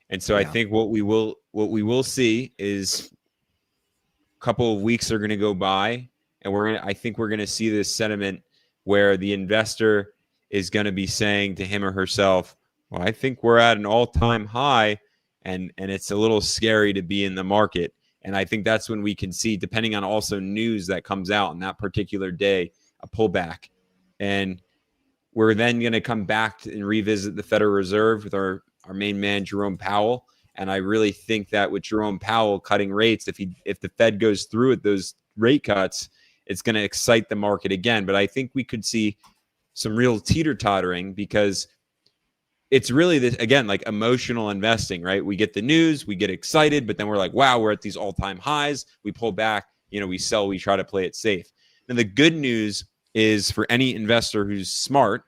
[SPEAKER 2] And so I
[SPEAKER 1] Yeah.
[SPEAKER 2] think what we will see is a couple of weeks are going to go by, and I think we're going to see this sentiment where the investor is going to be saying to him or herself, well, I think we're at an all-time high, and it's a little scary to be in the market. And I think that's when we can see, depending on also news that comes out on that particular day, a pullback. And we're then going to come back and revisit the Federal Reserve with our main man, Jerome Powell. And I really think that with Jerome Powell cutting rates, if the Fed goes through with those rate cuts, it's going to excite the market again. But I think we could see some real teeter-tottering because it's really this, again, like emotional investing, right? We get the news, we get excited, but then we're like, wow, we're at these all-time highs. We pull back, we sell, we try to play it safe. And the good news is for any investor who's smart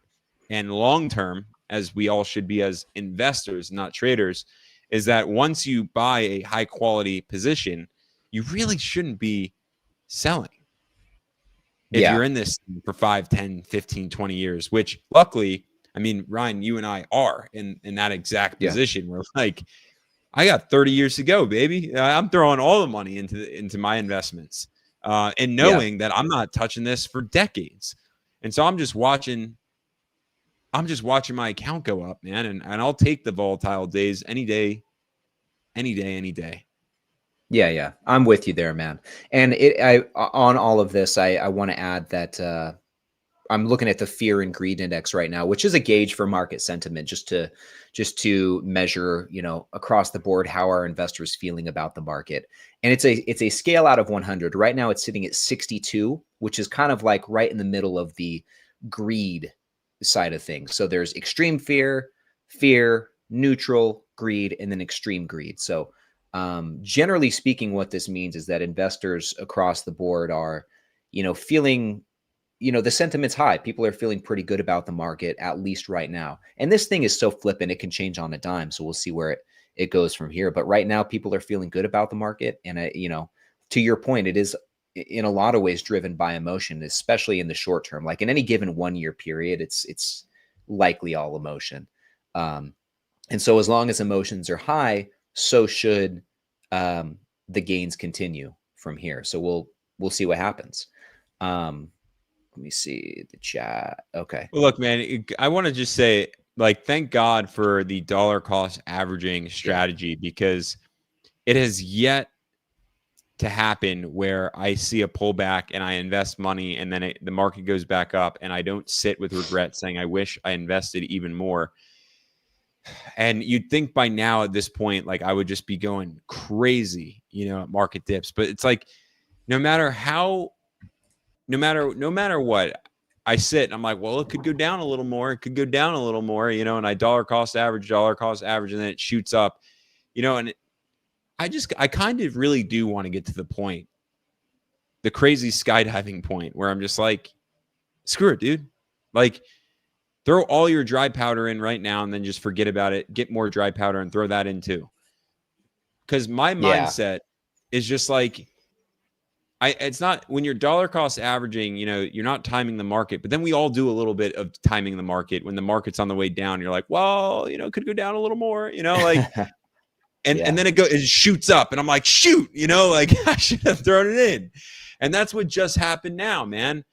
[SPEAKER 2] and long-term, as we all should be as investors, not traders, is that once you buy a high-quality position, you really shouldn't be selling. If
[SPEAKER 1] Yeah.
[SPEAKER 2] you're in this for 5, 10, 15, 20 years, which luckily, I mean, Ryan, you and I are in that exact
[SPEAKER 1] Yeah.
[SPEAKER 2] position where like, I got 30 years to go, baby. I'm throwing all the money into my investments, and
[SPEAKER 1] Yeah.
[SPEAKER 2] knowing that I'm not touching this for decades. And so I'm just watching my account go up, man. And I'll take the volatile days any day, any day, any day.
[SPEAKER 1] Yeah, yeah. I'm with you there, man. And on all of this, I want to add that I'm looking at the fear and greed index right now, which is a gauge for market sentiment, just to measure, across the board how are investors feeling about the market. And it's a scale out of 100. Right now, it's sitting at 62, which is kind of like right in the middle of the greed side of things. So there's extreme fear, neutral, greed, and then extreme greed. So generally speaking, what this means is that investors across the board are, feeling, the sentiment's high. People are feeling pretty good about the market, at least right now. And this thing is so flippant, it can change on a dime. So we'll see where it goes from here. But right now, people are feeling good about the market. And, to your point, it is in a lot of ways driven by emotion, especially in the short term. Like in any given 1 year period, it's likely all emotion. And so as long as emotions are high, so should the gains continue from here. So we'll see what happens. Let me see the chat. Okay.
[SPEAKER 2] Well, look, man, I want to just say, like, thank God for the dollar cost averaging
[SPEAKER 1] Yeah.
[SPEAKER 2] strategy, because it has yet to happen where I see a pullback and I invest money and then the market goes back up and I don't sit with regret saying, I wish I invested even more. And you'd think by now at this point, like I would just be going crazy, at market dips. But it's like, no matter what, I sit and I'm like, well, it could go down a little more. It could go down a little more, and I dollar cost average, and then it shoots up, and I kind of really do want to get to the point, the crazy skydiving point where I'm just like, screw it, dude. Like, throw all your dry powder in right now and then just forget about it. Get more dry powder and throw that in too. Because my
[SPEAKER 1] Yeah.
[SPEAKER 2] mindset is just like, it's not when you're dollar cost averaging, you're not timing the market, but then we all do a little bit of timing the market. When the market's on the way down, you're like, well, it could go down a little more, like, and
[SPEAKER 1] Yeah.
[SPEAKER 2] then it shoots up and I'm like, shoot, like I should have thrown it in. And that's what just happened now, man.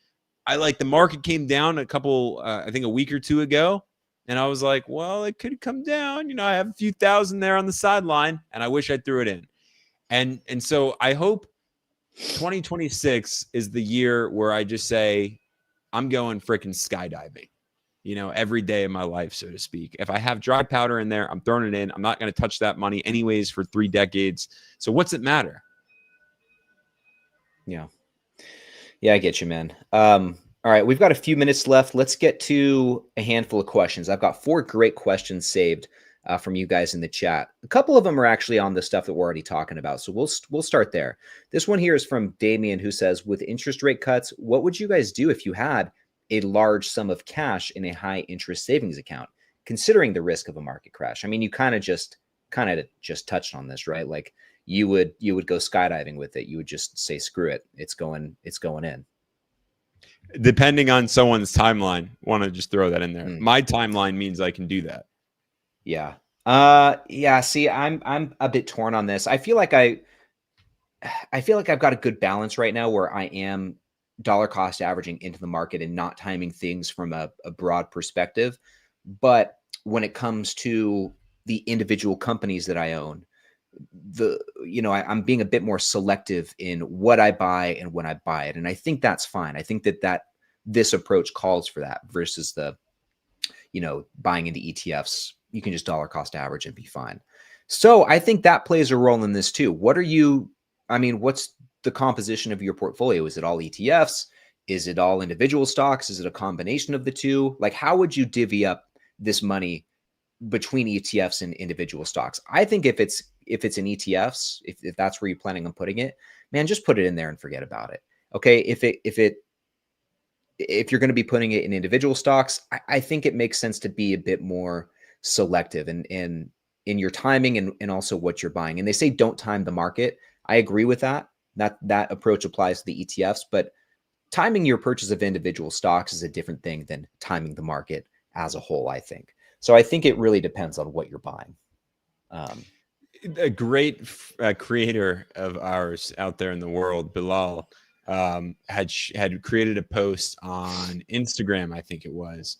[SPEAKER 2] The market came down a couple, I think a week or two ago. And I was like, well, it could come down. I have a few thousand there on the sideline and I wish I threw it in. And so I hope 2026 is the year where I just say, I'm going freaking skydiving, every day of my life, so to speak. If I have dry powder in there, I'm throwing it in. I'm not going to touch that money anyways for 3 decades. So what's it matter?
[SPEAKER 1] Yeah. Yeah, I get you, man. All right, we've got a few minutes left. Let's get to a handful of questions. I've got 4 great questions saved from you guys in the chat. A couple of them are actually on the stuff that we're already talking about, so we'll start there. This one here is from Damien, who says, with interest rate cuts, what would you guys do if you had a large sum of cash in a high interest savings account, considering the risk of a market crash? I mean, you kind of just touched on this, right? Like you would go skydiving with it. You would just say, screw it, it's going in.
[SPEAKER 2] Depending on someone's timeline, want to just throw that in there. My timeline means I can do that.
[SPEAKER 1] Yeah. Yeah. See, I'm a bit torn on this. I feel like I've got a good balance right now where I am dollar cost averaging into the market and not timing things from a broad perspective. But when it comes to the individual companies that I own, I'm being a bit more selective in what I buy and when I buy it. And I think that's fine. I think that this approach calls for that versus the, buying into ETFs. You can just dollar cost average and be fine. So I think that plays a role in this too. What's the composition of your portfolio? Is it all ETFs? Is it all individual stocks? Is it a combination of the two? Like, how would you divvy up this money between ETFs and individual stocks? I think if it's in ETFs, if that's where you're planning on putting it, man, just put it in there and forget about it. Okay. If you're going to be putting it in individual stocks, I think it makes sense to be a bit more selective and in your timing and also what you're buying. And they say don't time the market. I agree with that. That approach applies to the ETFs, but timing your purchase of individual stocks is a different thing than timing the market as a whole, I think. So I think it really depends on what you're buying.
[SPEAKER 2] A great creator of ours out there in the world, Bilal, had created a post on Instagram. I think it was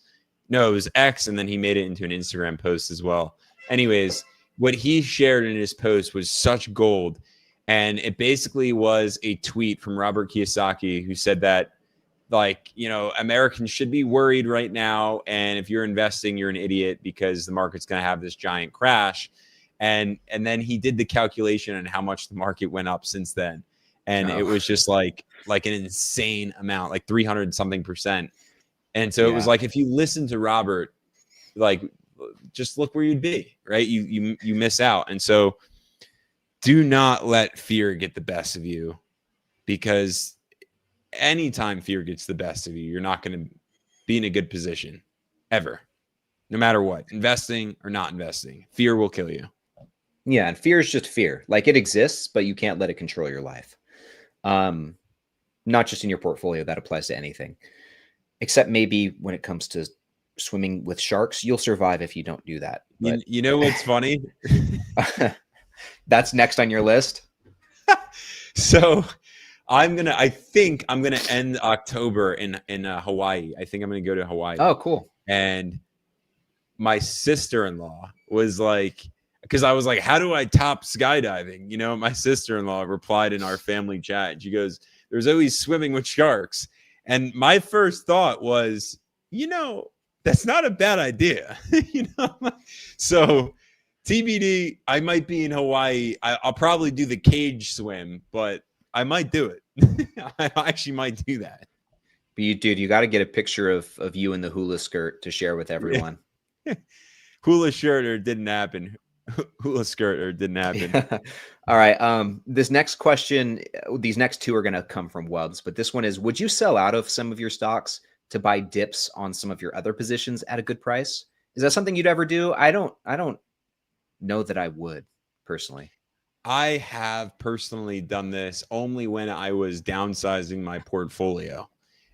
[SPEAKER 2] X, and then he made it into an Instagram post as well. Anyways, what he shared in his post was such gold, and it basically was a tweet from Robert Kiyosaki, who said that, Americans should be worried right now, and if you're investing, you're an idiot because the market's going to have this giant crash. And then he did the calculation on how much the market went up since then. And it was just like an insane amount, like 300 something percent. And so it was like, if you listen to Robert, just look where you'd be, right? You miss out. And so do not let fear get the best of you, because anytime fear gets the best of you, you're not going to be in a good position ever, no matter what, investing or not investing. Fear will kill you.
[SPEAKER 1] Yeah. And fear is just fear. Like, it exists, but you can't let it control your life. Not just in your portfolio, that applies to anything, except maybe when it comes to swimming with sharks. You'll survive if you don't do that. But
[SPEAKER 2] you know what's funny?
[SPEAKER 1] That's next on your list.
[SPEAKER 2] So I think I'm gonna end October in Hawaii. I think I'm gonna go to Hawaii.
[SPEAKER 1] Oh, cool.
[SPEAKER 2] And my sister-in-law was like, because I was like, how do I top skydiving? My sister-in-law replied in our family chat, and she goes, there's always swimming with sharks. And my first thought was, that's not a bad idea. So TBD, I might be in Hawaii. I'll probably do the cage swim, but I might do it. I actually might do that.
[SPEAKER 1] But you got to get a picture of you in the hula skirt to share with everyone.
[SPEAKER 2] Hula shirt or didn't happen. Hula skirt or didn't happen.
[SPEAKER 1] All right. This next question, these next two are going to come from Wubs, but this one is, would you sell out of some of your stocks to buy dips on some of your other positions at a good price? Is that something you'd ever do? I don't know that I would personally.
[SPEAKER 2] I have personally done this only when I was downsizing my portfolio.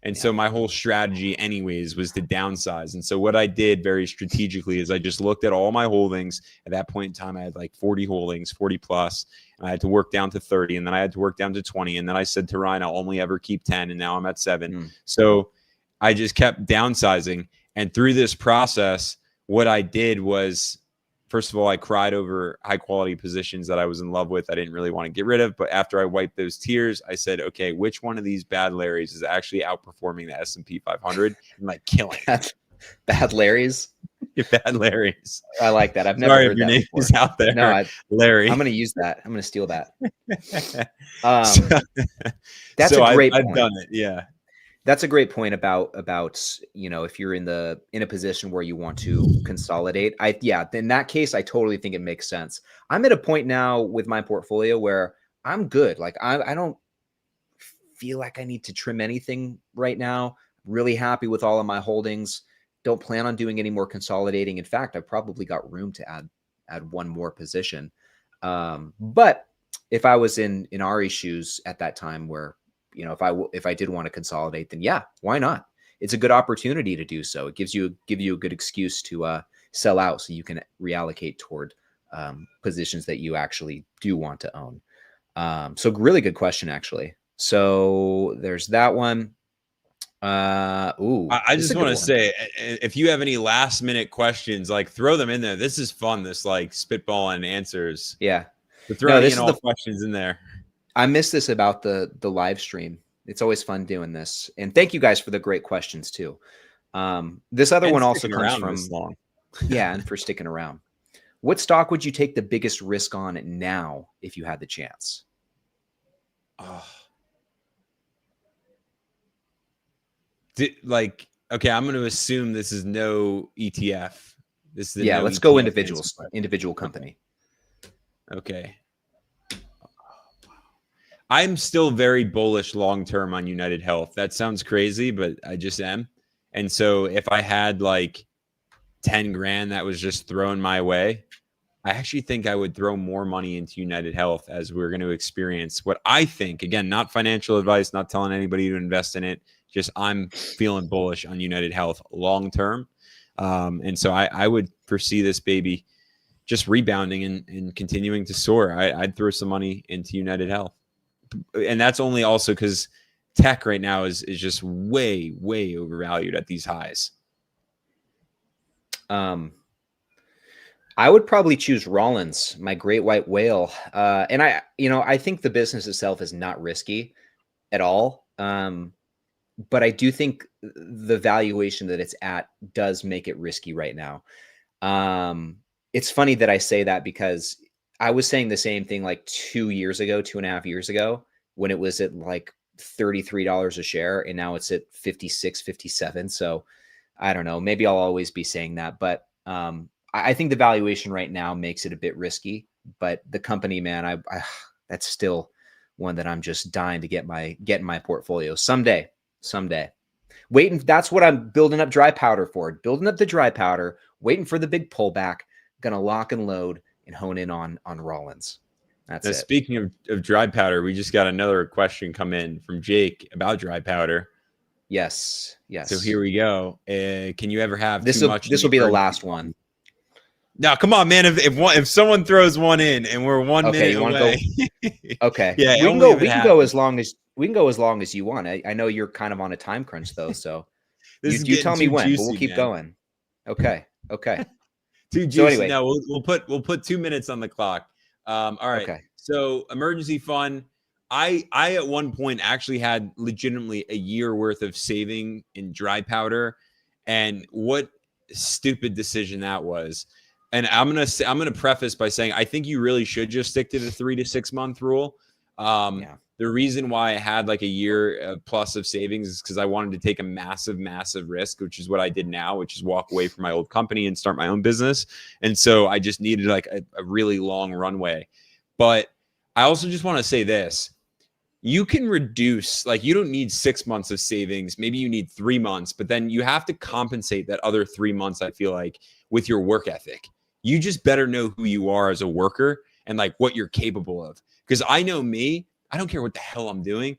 [SPEAKER 2] And
[SPEAKER 1] Yeah.
[SPEAKER 2] so my whole strategy anyways was to downsize. And so what I did very strategically is I just looked at all my holdings. At that point in time, I had like 40 holdings, 40 plus, and I had to work down to 30, and then I had to work down to 20. And then I said to Ryan, I'll only ever keep 10. And now I'm at 7.
[SPEAKER 1] Mm.
[SPEAKER 2] So I just kept downsizing. And through this process, what I did was, first of all, I cried over high quality positions that I was in love with. I didn't really want to get rid of. But after I wiped those tears, I said, okay, which one of these bad Larrys is actually outperforming the S&P 500 and like killing it?
[SPEAKER 1] Bad Larry's.
[SPEAKER 2] Bad Larrys.
[SPEAKER 1] I like that. I've never
[SPEAKER 2] Sorry
[SPEAKER 1] heard
[SPEAKER 2] if your
[SPEAKER 1] that
[SPEAKER 2] name
[SPEAKER 1] before.
[SPEAKER 2] is out there.
[SPEAKER 1] No,
[SPEAKER 2] Larry.
[SPEAKER 1] I'm going to use that. I'm going to steal that.
[SPEAKER 2] So,
[SPEAKER 1] That's
[SPEAKER 2] so
[SPEAKER 1] a great
[SPEAKER 2] I've
[SPEAKER 1] point.
[SPEAKER 2] done it. Yeah.
[SPEAKER 1] That's a great point about if you're in a position where you want to consolidate. In that case, I totally think it makes sense. I'm at a point now with my portfolio where I'm good. Like I don't feel like I need to trim anything right now. Really happy with all of my holdings. Don't plan on doing any more consolidating. In fact, I've probably got room to add one more position. But if I was in Ari's shoes at that time, where if I did want to consolidate, then yeah, why not? It's a good opportunity to do so. It give you a good excuse to sell out, so you can reallocate toward positions that you actually do want to own. So really good question, actually. So there's that one.
[SPEAKER 2] I
[SPEAKER 1] This is
[SPEAKER 2] just
[SPEAKER 1] a
[SPEAKER 2] want
[SPEAKER 1] good
[SPEAKER 2] to
[SPEAKER 1] one.
[SPEAKER 2] say, if you have any last minute questions, like throw them in there. This is fun. This like spitball and answers.
[SPEAKER 1] Yeah.
[SPEAKER 2] So throw
[SPEAKER 1] No,
[SPEAKER 2] any
[SPEAKER 1] this
[SPEAKER 2] and
[SPEAKER 1] is
[SPEAKER 2] all questions in there.
[SPEAKER 1] I miss this about the live stream. It's always fun doing this. And thank you guys for the great questions too. This other
[SPEAKER 2] And
[SPEAKER 1] one also
[SPEAKER 2] sticking
[SPEAKER 1] comes
[SPEAKER 2] around this
[SPEAKER 1] from,
[SPEAKER 2] long.
[SPEAKER 1] yeah, and for sticking around. What stock would you take the biggest risk on now if you had the chance?
[SPEAKER 2] Oh. Okay, I'm going to assume this is no ETF. This is
[SPEAKER 1] Yeah,
[SPEAKER 2] no
[SPEAKER 1] let's go
[SPEAKER 2] ETF answer.
[SPEAKER 1] individual company.
[SPEAKER 2] Okay. I'm still very bullish long term on United Health. That sounds crazy, but I just am. And so if I had like 10 grand that was just thrown my way, I actually think I would throw more money into United Health, as we're going to experience what I think, again, not financial advice, not telling anybody to invest in it. Just I'm feeling bullish on United Health long term. And so I would foresee this baby just rebounding and continuing to soar. I'd throw some money into United Health. And that's only also because tech right now is just way, way overvalued at these highs.
[SPEAKER 1] I would probably choose Rollins, my great white whale. And I think the business itself is not risky at all. But I do think the valuation that it's at does make it risky right now. It's funny that I say that, because I was saying the same thing like 2.5 years ago, when it was at like $33 a share, and now it's at 56, 57. So I don't know, maybe I'll always be saying that, but I think the valuation right now makes it a bit risky. But the company, man, I that's still one that I'm just dying to get in my portfolio someday. Waiting. That's what I'm building up dry powder for. Building up the dry powder, waiting for the big pullback. Gonna lock and load and hone in on Rollins. That's it.
[SPEAKER 2] Speaking of dry powder, we just got another question come in from Jake about dry powder.
[SPEAKER 1] Yes.
[SPEAKER 2] So here we go. Can you ever have
[SPEAKER 1] this
[SPEAKER 2] too much?
[SPEAKER 1] This will be the last one.
[SPEAKER 2] No, come on, man. If someone throws one in and we're 1 minute
[SPEAKER 1] you want
[SPEAKER 2] away.
[SPEAKER 1] to go? Okay.
[SPEAKER 2] Yeah,
[SPEAKER 1] We can go as long as you want. I know you're kind of on a time crunch though, so you tell me when, but we'll keep going. Okay.
[SPEAKER 2] Too juicy. So anyway, no, we'll put 2 minutes on the clock. All right. Okay. So emergency fund. I at one point actually had legitimately a year worth of saving in dry powder, and what stupid decision that was. And I'm gonna preface by saying I think you really should just stick to the 3 to 6 month rule. The reason why I had like a year plus of savings is because I wanted to take a massive risk, which is what I did now, which is walk away from my old company and start my own business. And so I just needed like a really long runway. But I also just want to say this. You can reduce, like, you don't need 6 months of savings. Maybe you need 3 months, but then you have to compensate that other 3 months, I feel like, with your work ethic. You just better know who you are as a worker and like what you're capable of. Because I know me, I don't care what the hell I'm doing.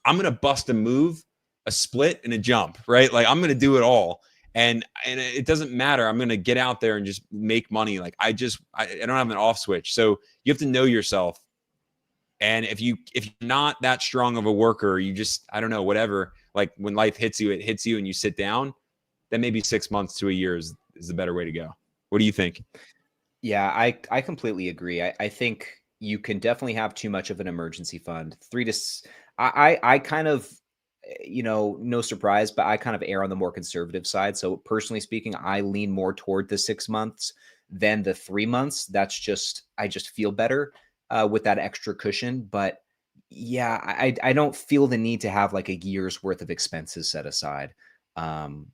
[SPEAKER 2] I'm going to bust a move, a split, and a jump, right? Like I'm going to do it all. And it doesn't matter. I'm going to get out there and just make money. Like I don't have an off switch. So you have to know yourself. And if you're not that strong of a worker, you just, I don't know, whatever, like when life hits you, it hits you and you sit down, then maybe 6 months to a year is the better way to go. What do you think?
[SPEAKER 1] Yeah, I completely agree. I think you can definitely have too much of an emergency fund. I kind of, no surprise, but I kind of err on the more conservative side. So personally speaking, I lean more toward the 6 months than the 3 months. I just feel better with that extra cushion. But yeah, I don't feel the need to have like a year's worth of expenses set aside. Um,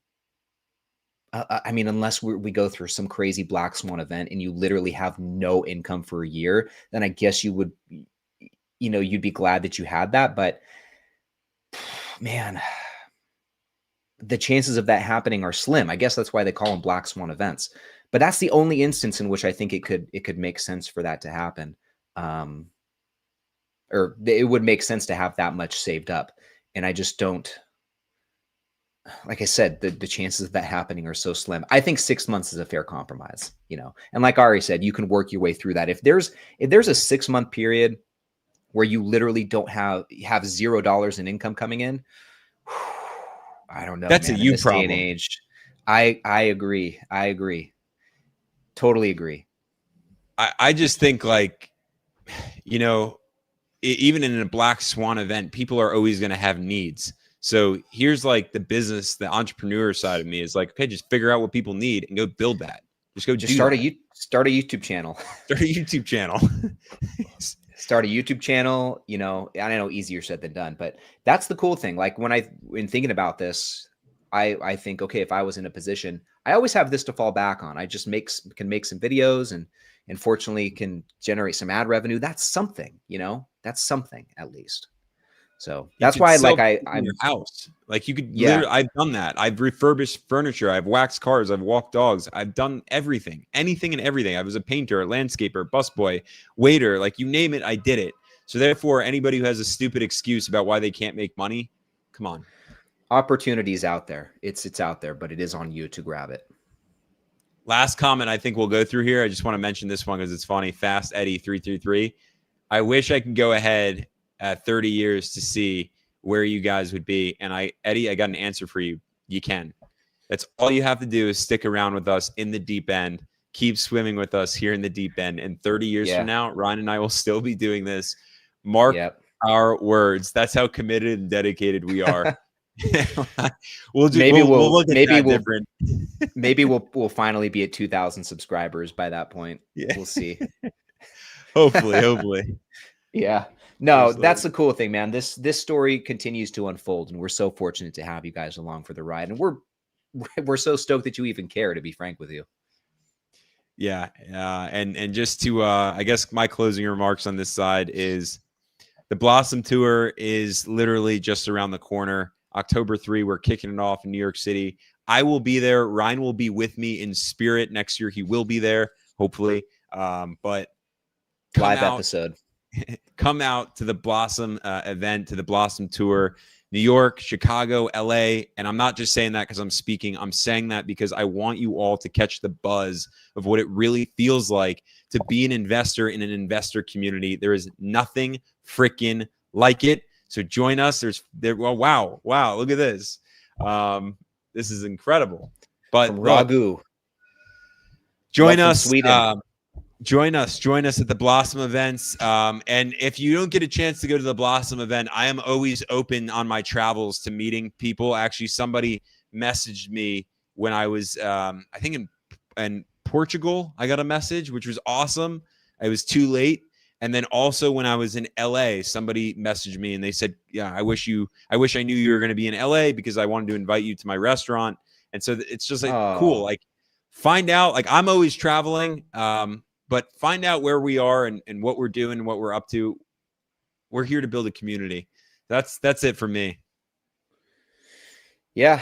[SPEAKER 1] I mean, unless we go through some crazy black swan event and you literally have no income for a year, then I guess you would, you'd be glad that you had that. But man, the chances of that happening are slim. I guess that's why they call them black swan events. But that's the only instance in which I think it could make sense for that to happen, or it would make sense to have that much saved up. And I just don't. Like I said, the chances of that happening are so slim. I think 6 months is a fair compromise, And like Ari said, you can work your way through that. If there's a 6 month period where you literally don't have $0 in income coming in, I don't know,
[SPEAKER 2] That's a
[SPEAKER 1] man. In
[SPEAKER 2] you
[SPEAKER 1] this day and
[SPEAKER 2] problem.
[SPEAKER 1] age, I agree. I agree. Totally agree.
[SPEAKER 2] I just think like, even in a black swan event, people are always going to have needs. So here's like the business, the entrepreneur side of me is like, okay, just figure out what people need and go build that. Just go
[SPEAKER 1] Just
[SPEAKER 2] do that.
[SPEAKER 1] start a YouTube channel.
[SPEAKER 2] Start a YouTube channel.
[SPEAKER 1] Start a YouTube channel, I know easier said than done, but that's the cool thing. Like when thinking about this, I think, okay, if I was in a position, I always have this to fall back on. I just can make some videos and fortunately can generate some ad revenue. That's something, that's something at least. So
[SPEAKER 2] You
[SPEAKER 1] that's
[SPEAKER 2] could
[SPEAKER 1] why
[SPEAKER 2] sell
[SPEAKER 1] like
[SPEAKER 2] in your house. Like you could
[SPEAKER 1] yeah,
[SPEAKER 2] literally, I've done that. I've refurbished furniture. I've waxed cars. I've walked dogs. I've done everything, anything and everything. I was a painter, a landscaper, busboy, waiter, like you name it, I did it. So therefore, anybody who has a stupid excuse about why they can't make money, come on.
[SPEAKER 1] opportunities out there. It's out there, but it is on you to grab it.
[SPEAKER 2] Last comment I think we'll go through here. I just want to mention this one because it's funny. Fast Eddie 333. I wish I could go ahead at 30 years to see where you guys would be. And Eddie, I got an answer for you. You can. That's all you have to do is stick around with us in the deep end. Keep swimming with us here in the deep end. And 30 years from now, Ryan and I will still be doing this. Mark our words. That's how committed and dedicated we are. we'll look at that different.
[SPEAKER 1] Maybe we'll finally be at 2,000 subscribers by that point. Yeah. We'll see.
[SPEAKER 2] hopefully.
[SPEAKER 1] Yeah. No, that's the cool thing, man. This story continues to unfold, and we're so fortunate to have you guys along for the ride. And we're so stoked that you even care, to be frank with you.
[SPEAKER 2] Yeah. And just to I guess my closing remarks on this side is the Blossom Tour is literally just around the corner. October 3, we're kicking it off in New York City. I will be there. Ryan will be with me in spirit next year. He will be there, hopefully. But
[SPEAKER 1] live episode.
[SPEAKER 2] Come out to the Blossom event, to the Blossom Tour, New York, Chicago, LA. And I'm not just saying that because I'm speaking. I'm saying that because I want you all to catch the buzz of what it really feels like to be an investor in an investor community. There is nothing freaking like it. So join us. Wow. Look at this. This is incredible. But
[SPEAKER 1] from Ragu,
[SPEAKER 2] join us. Sweden. Join us at the Blossom events. And if you don't get a chance to go to the Blossom event, I am always open on my travels to meeting people. Actually, somebody messaged me when I was, I think in Portugal, I got a message, which was awesome. It was too late. And then also when I was in LA, somebody messaged me and they said, yeah, I wish I knew you were going to be in LA because I wanted to invite you to my restaurant. And so it's just like, cool. Like find out, like I'm always traveling. But find out where we are and what we're doing and what we're up to. We're here to build a community. That's it for me.
[SPEAKER 1] Yeah.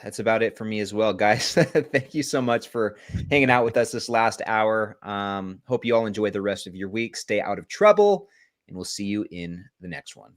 [SPEAKER 1] That's about it for me as well, guys. Thank you so much for hanging out with us this last hour. Hope you all enjoy the rest of your week. Stay out of trouble, and we'll see you in the next one.